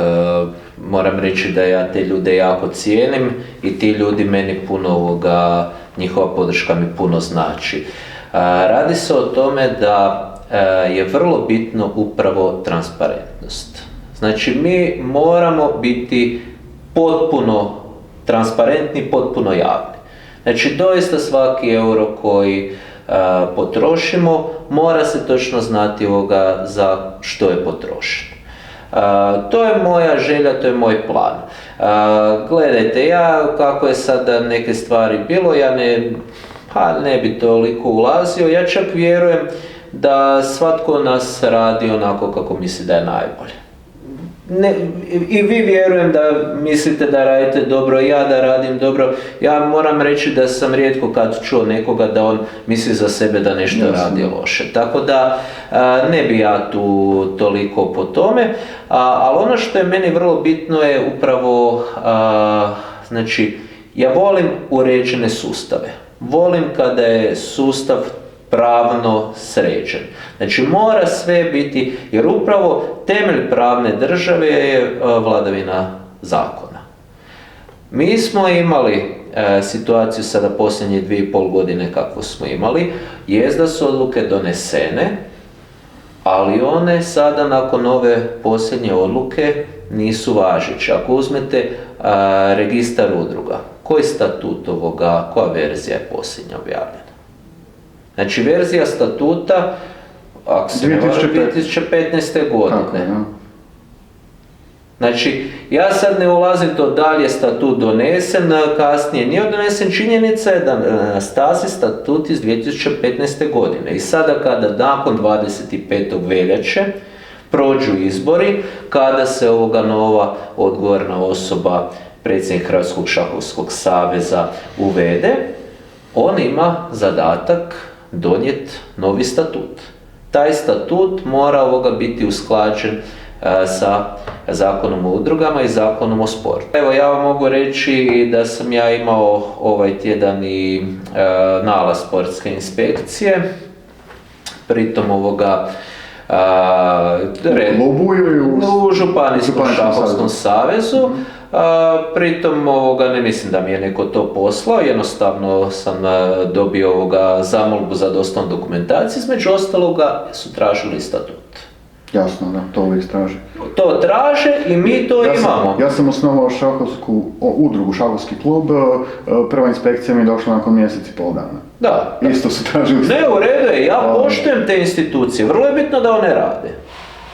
Moram reći da ja te ljude jako cijenim i ti ljudi meni puno njihova podrška mi puno znači. Radi se o tome da je vrlo bitno upravo transparentnost. Znači mi moramo biti potpuno transparentni, potpuno javni. Znači doista svaki euro koji potrošimo mora se točno znati za što je potrošen. To je moja želja, to je moj plan. Gledajte, ja kako je sada neke stvari bilo, ja ne bi toliko ulazio, ja čak vjerujem da svatko nas radi onako kako misli da je najbolje. I vi vjerujem da mislite da radite dobro, ja da radim dobro. Ja moram reći da sam rijetko kad čuo nekoga da on misli za sebe da nešto radi loše. Tako da ne bi ja tu toliko po tome. Ali ono što je meni vrlo bitno je upravo, znači, ja volim uređene sustave. Volim kada je sustav pravno sređen. Znači mora sve biti, jer upravo temelj pravne države je vladavina zakona. Mi smo imali situaciju sada posljednje 2,5 godine kakvu smo imali, jest da su odluke donesene, ali one sada nakon ove posljednje odluke nisu važeće. Ako uzmete registar udruga, koji statut ovoga, koja verzija je posljednja objavljena? Znači verzija statuta, ako se ne varam, 2015. godine. Tako, ja. Znači, ja sad ne ulazim to da li je statut donesen, kasnije nije donesen, činjenica je da na snazi statut iz 2015. godine. I sada kada nakon 25. veljače prođu izbori, kada se ovoga nova odgovorna osoba, predsjednik Hrvatskog šahovskog saveza uvede, on ima zadatak donijeti novi statut. Taj statut mora biti usklađen sa Zakonom o udrugama i Zakonom o sportu. Evo ja vam mogu reći da sam ja imao ovaj tjedan i nalaz sportske inspekcije, pritom u Županijskom šahovskom savezu. Pritom ne mislim da mi je neko to poslao, jednostavno sam dobio zamolbu za dostavom dokumentacije, između ostaloga su tražili statut. Jasno, da, to uvijek traže. To traže i mi to imamo. Ja sam osnovao udrugu, šahovski klub, prva inspekcija mi je došla nakon mjesec i pol dana. Da. Isto su tražili. Ne, u redu je, ja poštujem te institucije, vrlo je bitno da one rade.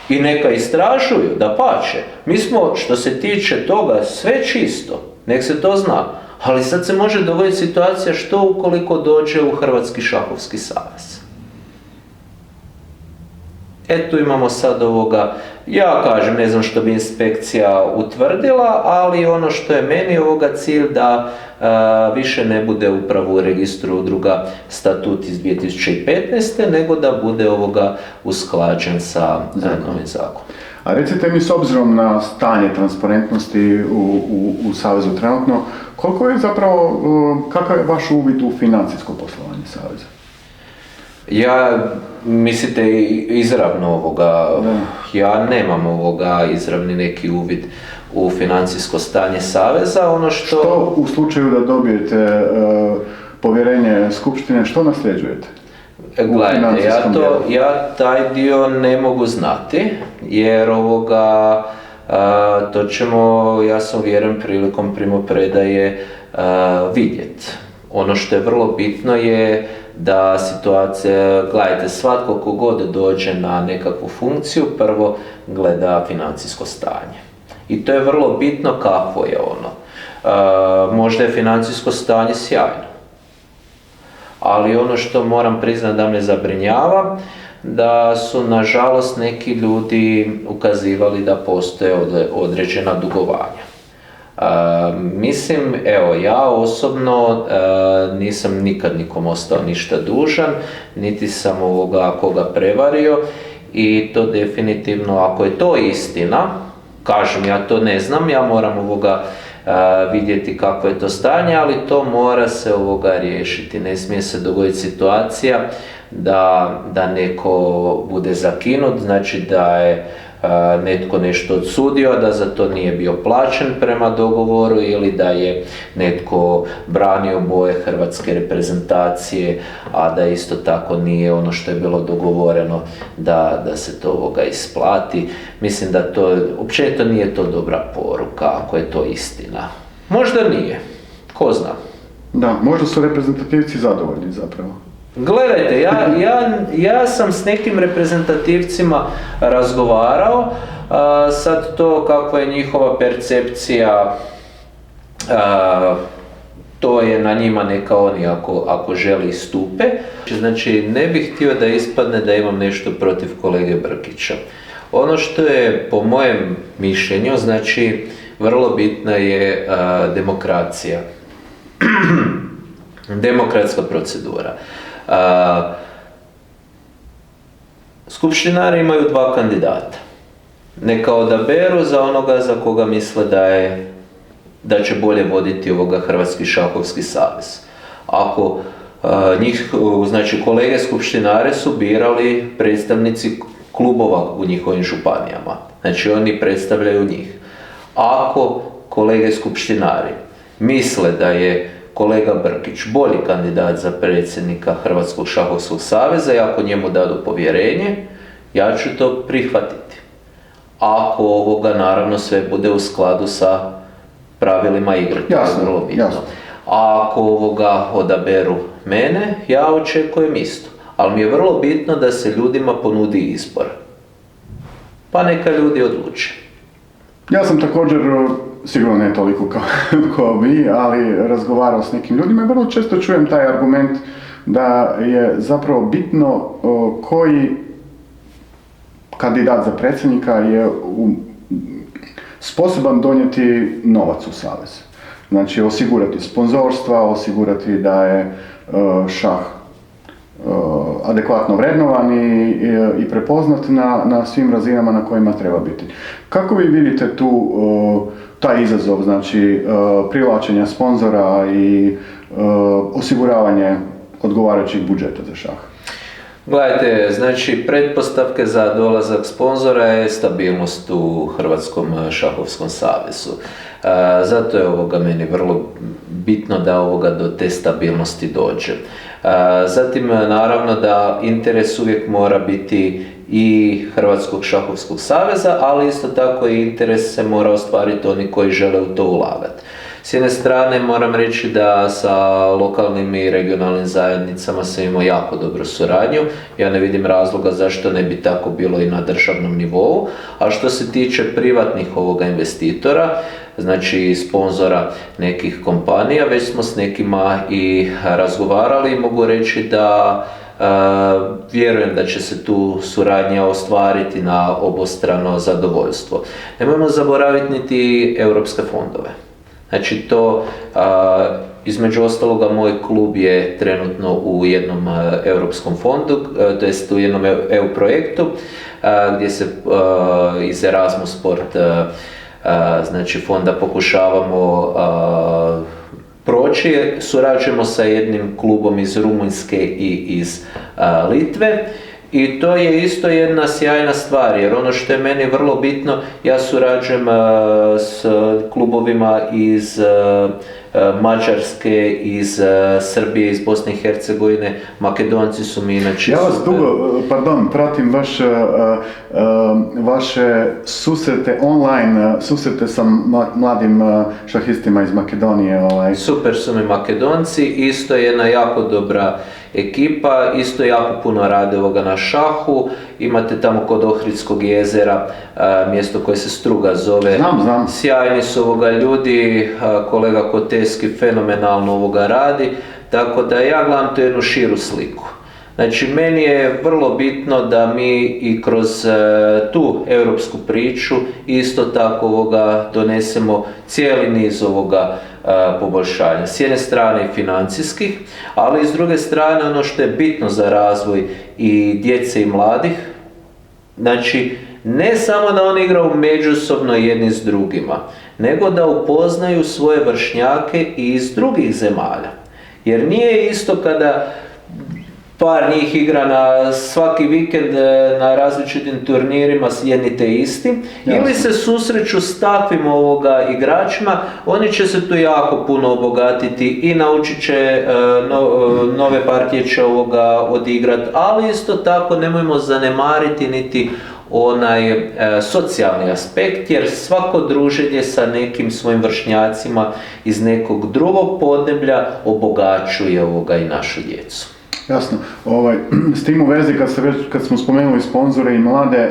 I neka istražuju, dapače. Mi smo, što se tiče toga, sve čisto, nek se to zna. Ali sad se može dogoditi situacija što ukoliko dođe u Hrvatski šahovski savez. Tu imamo sad ja kažem, ne znam što bi inspekcija utvrdila, ali ono što je meni cilj da više ne bude upravo u registru udruga statut iz 2015. nego da bude usklađen sa novim zakonom. A recite mi, s obzirom na stanje transparentnosti u Savezu trenutno, koliko je zapravo, kakav je vaš uvid u financijsko poslovanje Saveza? Ja, mislite izravno ja nemam izravni neki uvid u financijsko stanje Saveza, Što u slučaju da dobijete povjerenje Skupštine, što nasljeđujete? Gledajte, ja taj dio ne mogu znati, jer to ćemo, ja sam uvjeren, prilikom primopredaje vidjeti. Ono što je vrlo bitno je da situacija, gledajte, svatko kogod dođe na nekakvu funkciju, prvo gleda financijsko stanje. I to je vrlo bitno kakvo je ono. Možda je financijsko stanje sjajno, ali ono što moram priznati da me zabrinjava, da su nažalost neki ljudi ukazivali da postoje određena dugovanja. Mislim, ja osobno nisam nikad nikom ostao ništa dužan, niti sam koga prevario i to definitivno, ako je to istina, kažem, ja to ne znam, ja moram vidjeti kakvo je to stanje, ali to mora se riješiti. Ne smije se dogoditi situacija da neko bude zakinut, znači da je netko nešto odsudio, da za to nije bio plaćen prema dogovoru ili da je netko branio boje hrvatske reprezentacije, a da isto tako nije ono što je bilo dogovoreno da se to isplati. Mislim da to, općenito nije to dobra poruka ako je to istina. Možda nije, ko zna. Da, možda su reprezentativci zadovoljni zapravo. Gledajte, ja sam s nekim reprezentativcima razgovarao, sad to kakva je njihova percepcija, to je na njima, neka oni ako želi stupe. Znači, ne bih htio da ispadne da imam nešto protiv kolege Brkića. Ono što je po mojem mišljenju, znači, vrlo bitna je demokracija, demokratska procedura. Skupštinari imaju 2 kandidata. Neka odaberu za onoga za koga misle da će bolje voditi Hrvatski šahovski savez. Ako Znači kolege skupštinare su birali predstavnici klubova u njihovim županijama. Znači oni predstavljaju njih. Ako kolege skupštinari misle da je kolega Brkić bolji kandidat za predsjednika Hrvatskog šahovskog saveza i ako njemu dadu povjerenje, ja ću to prihvatiti. Ako naravno sve bude u skladu sa pravilima igre, to je vrlo bitno. A ako odaberu mene, ja očekujem isto. Ali mi je vrlo bitno da se ljudima ponudi izbor. Pa neka ljudi odluče. Ja sam također, sigurno ne toliko kao vi, ali razgovarao s nekim ljudima i vrlo često čujem taj argument da je zapravo bitno koji kandidat za predsjednika je sposoban donijeti novac u savez. Znači osigurati sponzorstva, osigurati da je šah adekvatno vrednovan i prepoznat na svim razinama na kojima treba biti. Kako vi vidite taj izazov, znači privlačenja sponzora i osiguravanje odgovarajućih budžeta za šah? Gledajte, znači pretpostavke za dolazak sponzora je stabilnost u Hrvatskom šahovskom savezu. Zato je meni vrlo bitno da do te stabilnosti dođe. Zatim naravno da interes uvijek mora biti i Hrvatskog šahovskog saveza, ali isto tako i interes se mora ostvariti oni koji žele u to ulagati. S jedne strane moram reći da sa lokalnim i regionalnim zajednicama sam imao jako dobru suradnju. Ja ne vidim razloga zašto ne bi tako bilo i na državnom nivou. A što se tiče privatnih investitora, znači sponzora nekih kompanija, već smo s nekima i razgovarali i mogu reći da vjerujem da će se tu suradnja ostvariti na obostrano zadovoljstvo. Nemojmo zaboraviti niti europske fondove. Znači to, između ostaloga, moj klub je trenutno u jednom europskom fondu, to jest u jednom EU projektu, gdje se iz Erasmus Sport znači fonda pokušavamo proći. Surađujemo sa jednim klubom iz Rumunjske i iz Litve. I to je isto jedna sjajna stvar, jer ono što je meni vrlo bitno, ja surađujem s klubovima iz Mađarske, iz Srbije, iz Bosne i Hercegovine, Makedonci su mi inače... Ja vas pratim vaše susrete online, susrete sa mladim šahistima iz Makedonije. Super su mi Makedonci, isto je jedna jako dobra ekipa, isto jako puno rade na šahu. Imate tamo kod Ohridskog jezera mjesto koje se Struga zove. Znam. Sjajni su ljudi, kolega Koteski fenomenalno radi, tako da ja gledam tu jednu širu sliku. Znači, meni je vrlo bitno da mi i kroz tu europsku priču isto tako donesemo cijeli niz poboljšanja. S jedne strane financijskih, ali i s druge strane ono što je bitno za razvoj i djece i mladih, znači ne samo da oni igraju međusobno jedni s drugima, nego da upoznaju svoje vršnjake i iz drugih zemalja. Jer nije isto kada par njih igra na svaki vikend na različitim turnirima jedni te isti, ili se susreću s takvim igračima, oni će se tu jako puno obogatiti i naučit će nove partije će odigrat, ali isto tako nemojmo zanemariti niti onaj socijalni aspekt, jer svako druženje sa nekim svojim vršnjacima iz nekog drugog podneblja obogaćuje i našu djecu. Jasno. S tim u vezi, kad smo spomenuli sponzore i mlade,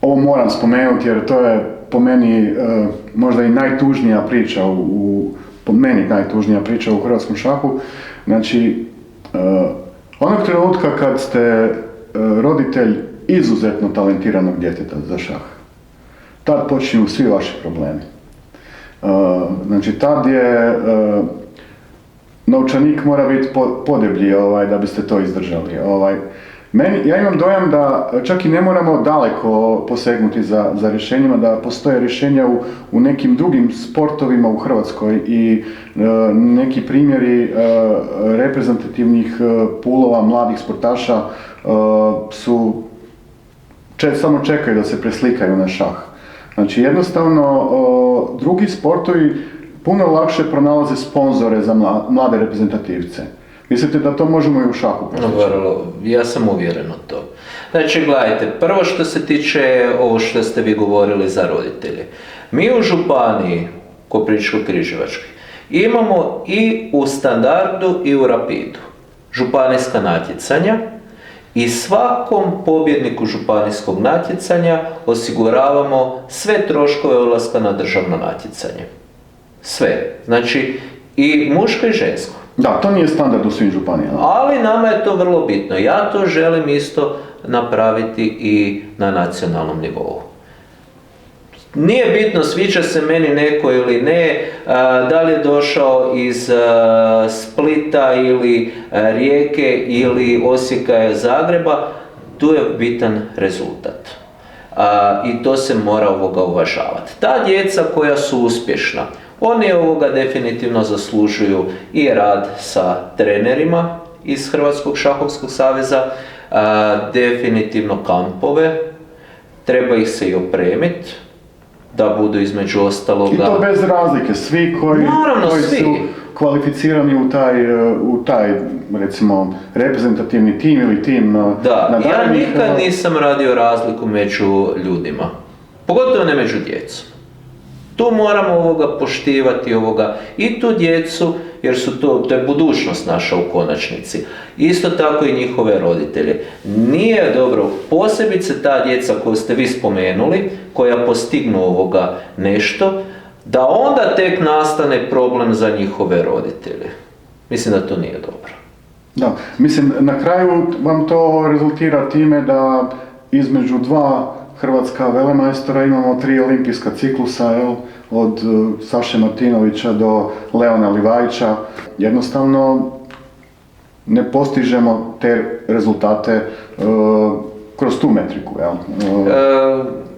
ovo moram spomenuti jer to je po meni možda i najtužnija priča, po meni najtužnija priča u hrvatskom šahu. Znači, onog trenutka kad ste roditelj izuzetno talentiranog djeteta za šah, tad počinju svi vaši problemi. Znači, tad je novčanik mora biti podeblji da biste to izdržali. Ja imam dojam da čak i ne moramo daleko posegnuti za rješenjima, da postoje rješenja u nekim drugim sportovima u Hrvatskoj i neki primjeri reprezentativnih pulova mladih sportaša samo čekaju da se preslikaju na šah. Znači jednostavno drugi sportovi puno lakše pronalaze sponzore za mlade reprezentativce. Mislite da to možemo i u šahu postići? Ja sam uvjeren u to. Znači, gledajte, prvo što se tiče ovo što ste vi govorili za roditelje. Mi u županiji Koprivničko-križevačkoj imamo i u Standardu i u Rapidu županijska natjecanja i svakom pobjedniku županijskog natjecanja osiguravamo sve troškove odlaska na državno natjecanje. Sve. Znači, i muško i žensko. Da, to nije standard u svim županijama. Ali nama je to vrlo bitno. Ja to želim isto napraviti i na nacionalnom nivou. Nije bitno sviđa se meni neko ili ne, da li je došao iz Splita ili Rijeke ili Osijeka i Zagreba, tu je bitan rezultat. I to se mora uvažavati. Ta djeca koja su uspješna, oni definitivno zaslužuju i rad sa trenerima iz Hrvatskog šahovskog saveza, definitivno kampove, treba ih se i opremiti, da budu između ostaloga... I to bez razlike, svi koji su kvalificirani u taj, recimo, reprezentativni tim ili tim nadarenih... Da, ja nikad nisam radio razliku među ljudima, pogotovo ne među djecom. Tu moramo poštivati i tu djecu, jer to je budućnost naša u konačnici. Isto tako i njihove roditelje. Nije dobro, posebice ta djeca koju ste vi spomenuli, koja postignu nešto, da onda tek nastane problem za njihove roditelje. Mislim da to nije dobro. Da, mislim, na kraju vam to rezultira time da između dva hrvatska velemajstora imamo 3 olimpijska ciklusa, od Saše Martinovića do Leona Livajića. Jednostavno ne postižemo te rezultate kroz tu metriku.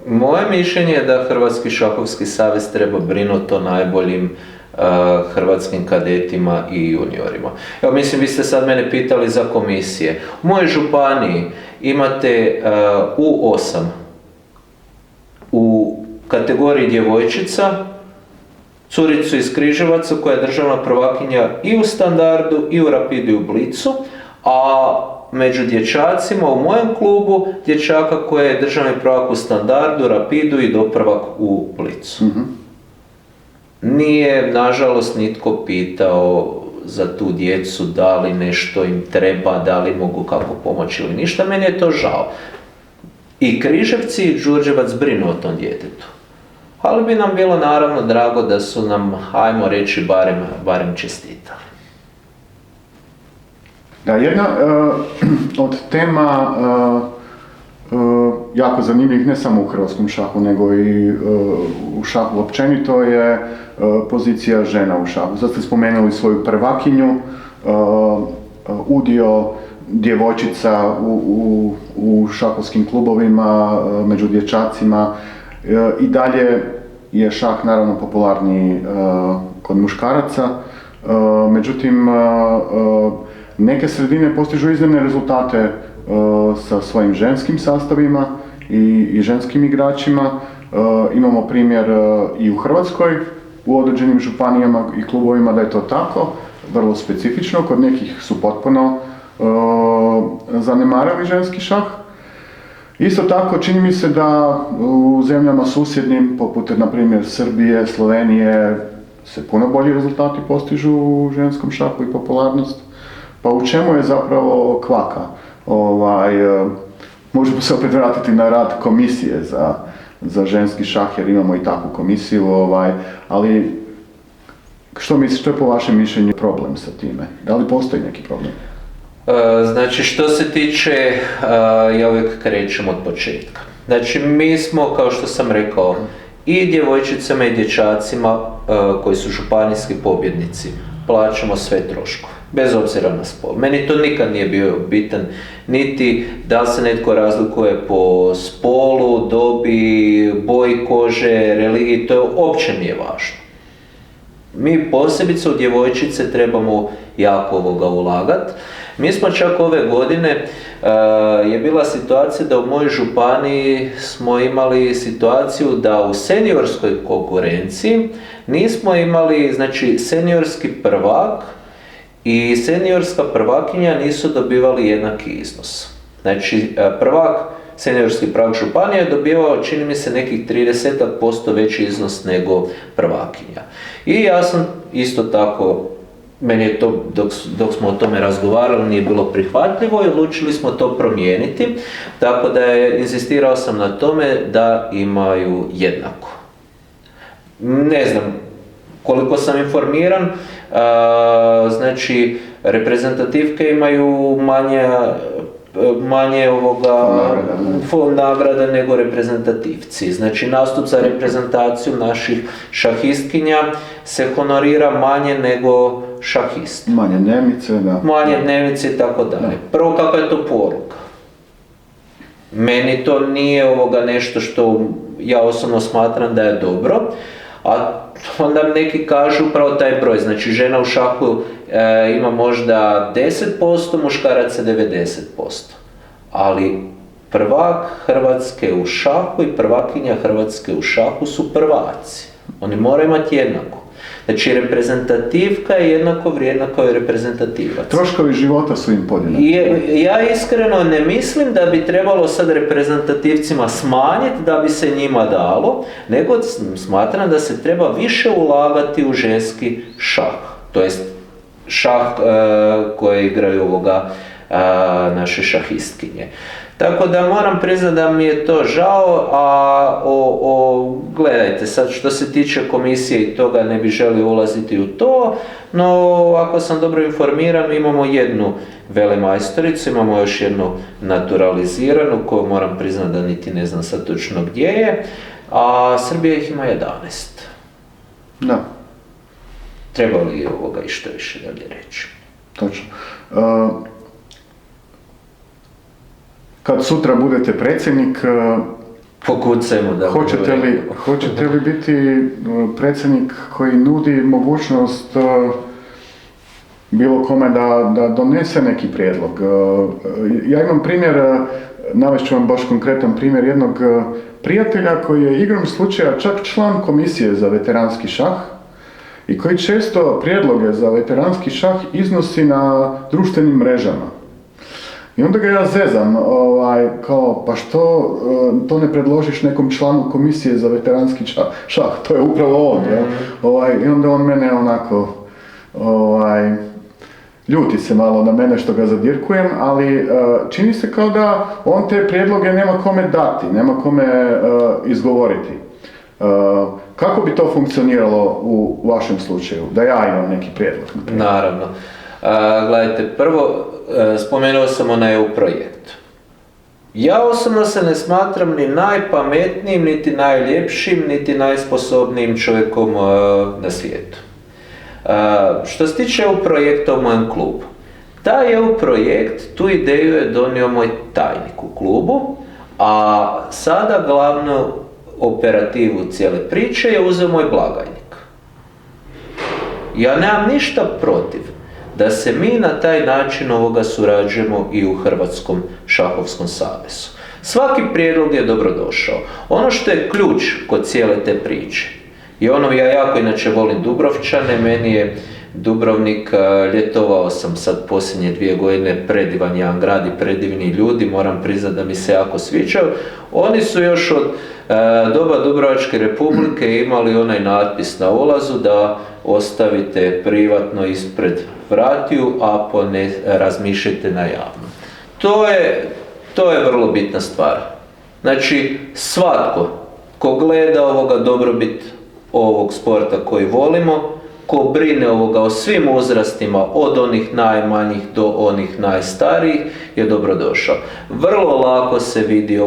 Moje mišljenje je da Hrvatski šahovski savez treba brinuti o najboljim hrvatskim kadetima i juniorima. Evo, mislim, vi ste sad mene pitali za komisije. U mojoj županiji imate U8 u kategoriji djevojčica, curicu iz Križevaca koja je državna prvakinja i u Standardu i u Rapidu i u Blicu, a među dječacima u mojem klubu dječaka koja je državni prvak u Standardu, Rapidu i doprvak u Blicu. Nije, nažalost, nitko pitao za tu djecu da li nešto im treba, da li mogu kako pomoći ili ništa, meni je to žao. I Križevci i Đurđevac brinu o tom djetetu. Ali bi nam bilo naravno drago da su nam, ajmo reći, barem čestitali. Da, jedna od tema jako zanimljivih ne samo u hrvatskom šahu, nego i u šahu općenito je pozicija žena u šahu. Sad ste spomenuli svoju prvakinju, udio djevojčica u šahovskim klubovima, među dječacima. I dalje je šah naravno popularniji kod muškaraca, međutim neke sredine postižu iznimne rezultate sa svojim ženskim sastavima i ženskim igračima. Imamo primjer i u Hrvatskoj, u određenim županijama i klubovima da je to tako, vrlo specifično, kod nekih su potpuno zanemarili ženski šah. Isto tako čini mi se da u zemljama susjednim, poput na primjer Srbije, Slovenije, se puno bolji rezultati postižu u ženskom šahu i popularnost. Pa u čemu je zapravo kvaka? Možemo se opet vratiti na rad komisije za ženski šah, jer imamo i takvu komisiju, ali što je po vašem mišljenju problem sa time? Da li postoji neki problem? Znači, što se tiče, ja uvijek krećem od početka. Znači, mi smo, kao što sam rekao, i djevojčicama i dječacima koji su županijski pobjednici, plaćamo sve troškove. Bez obzira na spol. Meni to nikad nije bio bitan, niti da li se netko razlikuje po spolu, dobi, boji kože, religiji, to uopće mi je važno. Mi posebice u djevojčice trebamo jako ulagati. Mi smo čak ove godine, je bila situacija da u mojoj županiji smo imali situaciju da u seniorskoj konkurenciji nismo imali, znači seniorski prvak i seniorska prvakinja nisu dobivali jednaki iznos. Znači seniorski prvak županije je dobivao, čini mi se, nekih 30% veći iznos nego prvakinja. I ja sam isto tako, meni je to, dok smo o tome razgovarali, nije bilo prihvatljivo i odlučili smo to promijeniti, tako da inzistirao sam na tome da imaju jednako. Ne znam koliko sam informiran, znači reprezentativke imaju manje nagrada nego reprezentativci. Znači nastup za reprezentaciju naših šahistkinja se honorira manje nego šahist. Manje dnevnice, da. Manje dnevnice i tako dalje. Prvo, kakva je to poruka? Meni to nije nešto što ja osobno smatram da je dobro, a onda neki kažu upravo taj broj. Znači žena u šahu ima možda 10%, muškaraca 90%. Ali prvak Hrvatske u šahu i prvakinja Hrvatske u šahu su prvaci. Oni moraju imati jednako. Znači reprezentativka je jednako vrijedna kao i reprezentativac. Troškovi života su im podjednaki. Ja iskreno ne mislim da bi trebalo sad reprezentativcima smanjiti da bi se njima dalo, nego smatram da se treba više ulagati u ženski šah. To jest šah koje igraju naše šahistkinje. Tako da moram priznati da mi je to žao, a gledajte, sad što se tiče komisije i toga ne bi želio ulaziti u to, no ako sam dobro informiran, imamo jednu velemajstoricu, imamo još jednu naturaliziranu koju moram priznati da niti ne znam sad točno gdje je, a Srbija ih ima 11. Da. Treba li i što više dalje reći? Točno. Kad sutra budete predsjednik, pokucajmo da hoćete li biti predsjednik koji nudi mogućnost bilo kome da donese neki prijedlog? Ja imam primjer, navest ću vam baš konkretan primjer jednog prijatelja koji je igrom slučaja čak član komisije za veteranski šah i koji često prijedloge za veteranski šah iznosi na društvenim mrežama. I onda ga ja zezam, kao, pa što to ne predložiš nekom članu komisije za veteranski šah, to je upravo on, I onda on mene onako, ljuti se malo na mene što ga zadirkujem, ali čini se kao da on te prijedloge nema kome dati, nema kome izgovoriti. Kako bi to funkcioniralo u vašem slučaju, da ja imam neki prijedlog? Naravno. Gledajte, prvo, spomenuo sam onaj EU projekt. Ja osobno se ne smatram ni najpametnijim, niti najljepšim, niti najsposobnijim čovjekom na svijetu. Što se tiče EU projekta u mojem klubu, taj EU projekt, tu ideju je donio moj tajnik u klubu, a sada glavnu operativu cijele priče je uzeo moj blagajnik. Ja nemam ništa protiv da se mi na taj način surađujemo i u Hrvatskom šahovskom savezu. Svaki prijedlog je dobrodošao. Ono što je ključ kod cijele te priče, i ja jako inače volim Dubrovčane, meni je Dubrovnik, ljetovao sam sad posljednje 2 godine, predivan jedan grad i predivni ljudi, moram priznati da mi se jako sviđaju. Oni su još od doba Dubrovačke republike imali onaj natpis na ulazu da ostavite privatno ispred vratiju, a ne razmišljajte na javno. To je vrlo bitna stvar. Znači, svatko ko gleda dobrobit ovog sporta koji volimo, ko brine o svim uzrastima, od onih najmanjih do onih najstarijih, je dobrodošao. Vrlo lako se vidi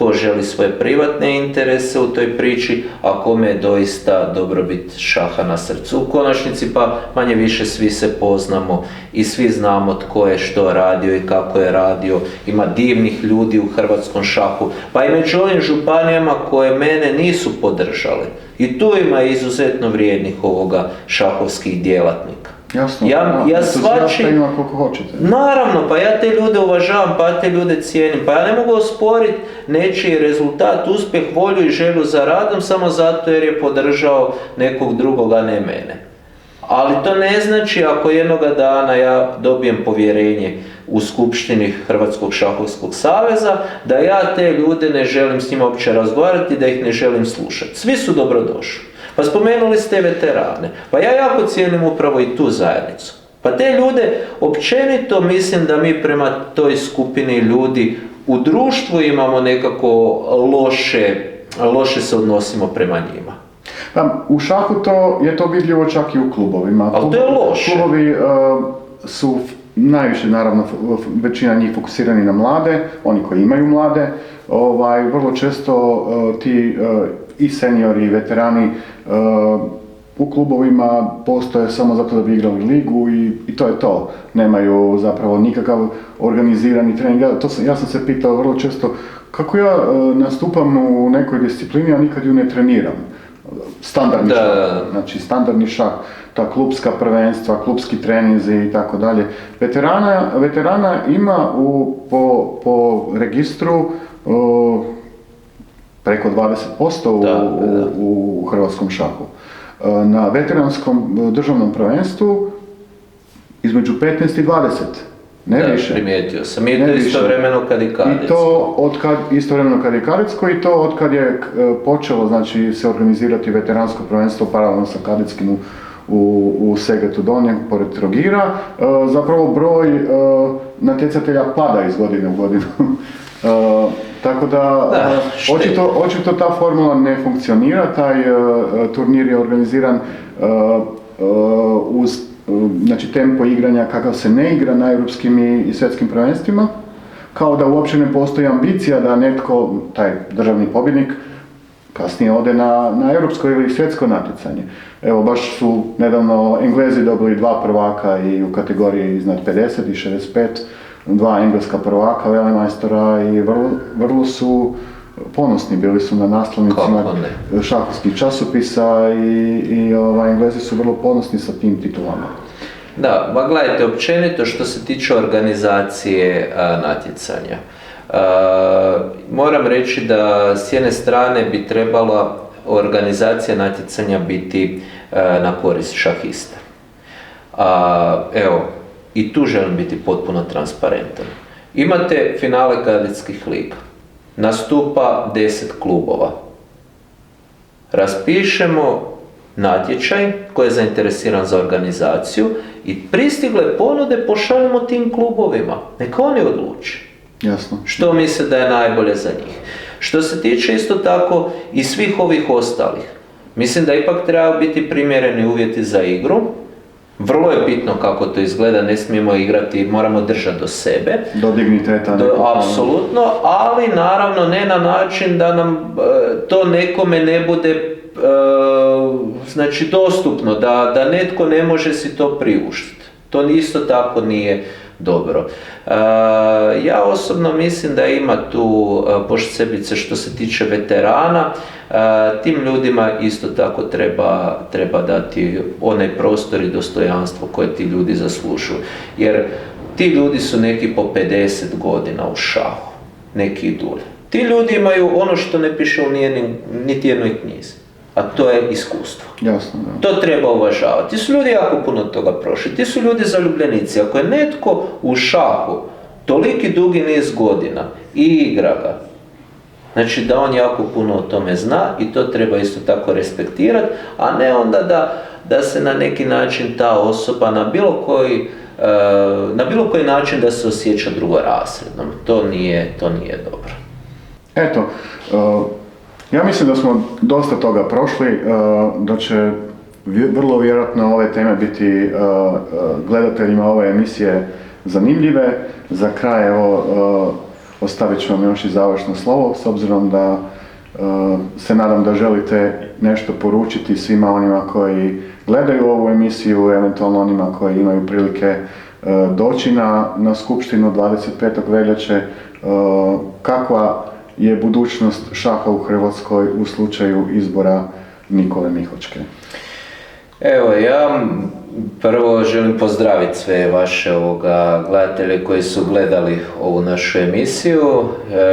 tko želi svoje privatne interese u toj priči, a kome je doista dobrobit šaha na srcu. U konačnici pa manje više svi se poznamo i svi znamo tko je što radio i kako je radio. Ima divnih ljudi u hrvatskom šahu, pa i među ovim županijama koje mene nisu podržale. I tu ima izuzetno vrijednih ovoga šahovskih djelatnika. Jasno, ja svačim, ima koliko hoćete. Naravno, pa ja te ljude uvažavam, pa ja te ljude cijenim, pa ja ne mogu osporiti nečiji rezultat, uspjeh, volju i želju za radom samo zato jer je podržao nekog drugog, a ne mene. Ali to ne znači ako jednoga dana ja dobijem povjerenje u skupštini Hrvatskog šahovskog saveza, da ja te ljude ne želim s njima uopće razgovarati, da ih ne želim slušati. Svi su dobrodošli. Pa spomenuli ste veterane, pa ja jako cijenim upravo i tu zajednicu. Pa te ljude, općenito mislim da mi prema toj skupini ljudi u društvu imamo nekako loše se odnosimo prema njima. U šahu je to vidljivo čak i u klubovima. Ali to je loše. Klubovi su najviše, naravno, većina njih fokusirani na mlade, oni koji imaju mlade. Vrlo često ti i seniori i veterani u klubovima postoje samo zato da bi igrali ligu i to je to. Nemaju zapravo nikakav organizirani trening. Ja sam se pitao vrlo često kako ja nastupam u nekoj disciplini, a nikad ju ne treniram. Standardni šah, znači standardni šah, ta klubska prvenstva, klubski treninzi i tako dalje. Veterana ima po registru preko 20% u hrvatskom šahu. Na veteranskom državnom prvenstvu između 15 i 20, ne više. Primijetio sam, i to istovremeno kad i kadetsko. I to istovremeno kad je kadetsko i to od kad je počelo, znači, se organizirati veteransko prvenstvo paralelno sa kadetskim u Segetu Donjem, pored Trogira, zapravo broj natjecatelja pada iz godine u godinu. Tako da, očito ta formula ne funkcionira, taj turnir je organiziran uz tempo igranja kakav se ne igra na europskim i svjetskim prvenstvima, kao da uopće ne postoji ambicija da netko, taj državni pobjednik, kasnije ode na europsko ili svjetsko natjecanje. Evo, baš su nedavno Englezi dobili 2 prvaka i u kategoriji iznad 50 i 65, 2 engleska prvaka, velemajstora, i vrlo su ponosni, bili su na naslovnicima šahovskih časopisa i Englezi su vrlo ponosni sa tim titulama. Da, ba gledajte, općenito što se tiče organizacije natjecanja, moram reći da s jedne strane bi trebala organizacija natjecanja biti na korist šahista. Evo, i tu želim biti potpuno transparentan. Imate finale kadetskih liga, nastupa 10 klubova. Raspišemo natječaj koji je zainteresiran za organizaciju i pristigle ponude pošaljemo tim klubovima. Neka oni odluče. Jasno. Što misle da je najbolje za njih. Što se tiče isto tako i svih ovih ostalih, mislim da ipak treba biti primjereni uvjeti za igru. Vrlo je bitno kako to izgleda, ne smijemo igrati, moramo držati do sebe. Do digniteta. Apsolutno, ali naravno ne na način da nam to nekome ne bude dostupno, da netko ne može si to priuštiti. To isto tako nije dobro. Ja osobno mislim da ima tu posebice što se tiče veterana, tim ljudima isto tako treba dati onaj prostor i dostojanstvo koje ti ljudi zaslužuju. Jer ti ljudi su neki po 50 godina u šahu, neki i dulje. Ti ljudi imaju ono što ne piše u niti jednoj knjizi, a to je iskustvo. Jasno, da. To treba uvažavati. Ti su ljudi jako puno toga prošli, ti su ljudi zaljubljenici. Ako je netko u šahu toliki dugi niz godina i igra ga, znači da on jako puno o tome zna i to treba isto tako respektirati, a ne onda da se na neki način ta osoba na bilo koji način da se osjeća drugorazrednom. To nije dobro. Eto, ja mislim da smo dosta toga prošli, da će vrlo vjerojatno ove teme biti gledateljima ove emisije zanimljive. Za kraj, evo, ostavit ću vam još i završno slovo, s obzirom da se nadam da želite nešto poručiti svima onima koji gledaju ovu emisiju, eventualno onima koji imaju prilike doći na skupštinu 25. veljače. Kakva je budućnost šaha u Hrvatskoj u slučaju izbora Nikole Mihočke? Evo, ja prvo želim pozdraviti sve vaše gledatelje koji su gledali ovu našu emisiju.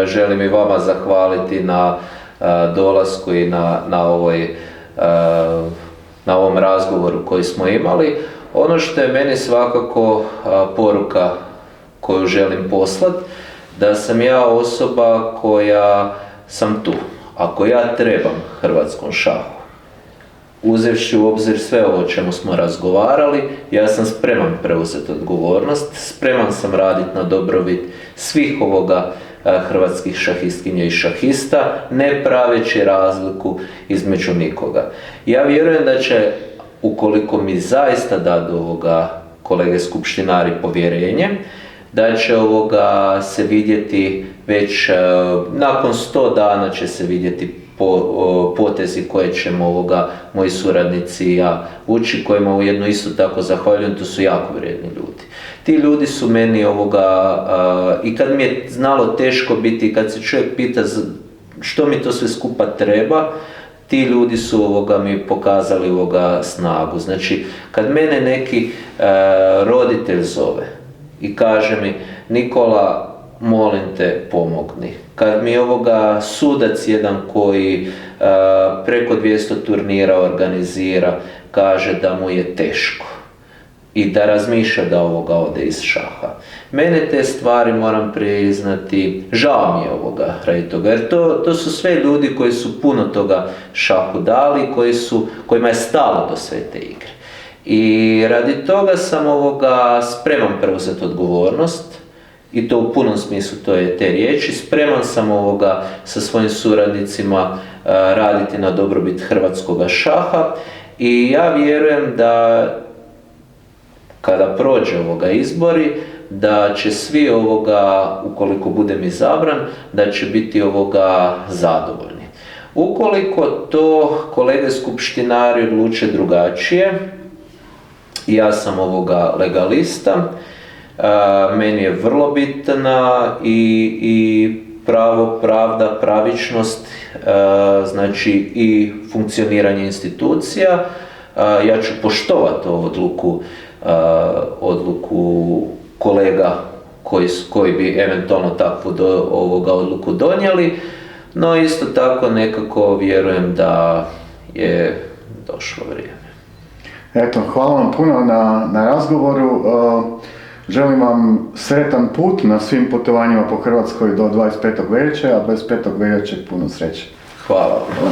Želim i vama zahvaliti na dolasku i na ovom razgovoru koji smo imali. Ono što je meni svakako poruka koju želim poslati, da sam ja osoba koja sam tu. Ako ja trebam hrvatskom šahu, uzevši u obzir sve ovo o čemu smo razgovarali, ja sam spreman preuzeti odgovornost, spreman sam raditi na dobrobit svih hrvatskih šahistkinja i šahista, ne praveći razliku između nikoga. Ja vjerujem da će, ukoliko mi zaista dadu kolege skupštinari povjerenje, da će se vidjeti već nakon 100 dana će se vidjeti potezi koje ćemo moji suradnici i ja vući, kojima ujedno isto tako zahvaljujem, to su jako vrijedni ljudi. Ti ljudi su meni i kad mi je znalo teško biti, kad se čovjek pita što mi to sve skupa treba, ti ljudi su mi pokazali snagu. Znači, kad mene neki roditelj zove i kaže mi: Nikola, molim te, pomogni. Kad mi sudac jedan koji preko 200 turnira organizira, kaže da mu je teško i da razmišlja da ode iz šaha. Mene te stvari, moram priznati, žao mi je radi toga, jer to su sve ljudi koji su puno toga šahu dali, kojima je stalo do sve te igre. I radi toga sam spreman preuzeti odgovornost, i to u punom smislu te riječi. Spreman sam sa svojim suradnicima raditi na dobrobit hrvatskoga šaha i ja vjerujem da kada prođe izbori, da će svi ukoliko budem izabran, da će biti zadovoljni. Ukoliko to kolege skupštinari odluče drugačije, ja sam legalista, meni je vrlo bitna i pravo, pravda, pravičnost, znači i funkcioniranje institucija. Ja ću poštovati odluku kolega koji bi eventualno takvu odluku donijeli, no isto tako nekako vjerujem da je došlo vrijeme. Eto, hvala vam puno na razgovoru. Želim vam sretan put na svim putovanjima po Hrvatskoj do 25. veljače, a 25. veljače puno sreće. Hvala vam.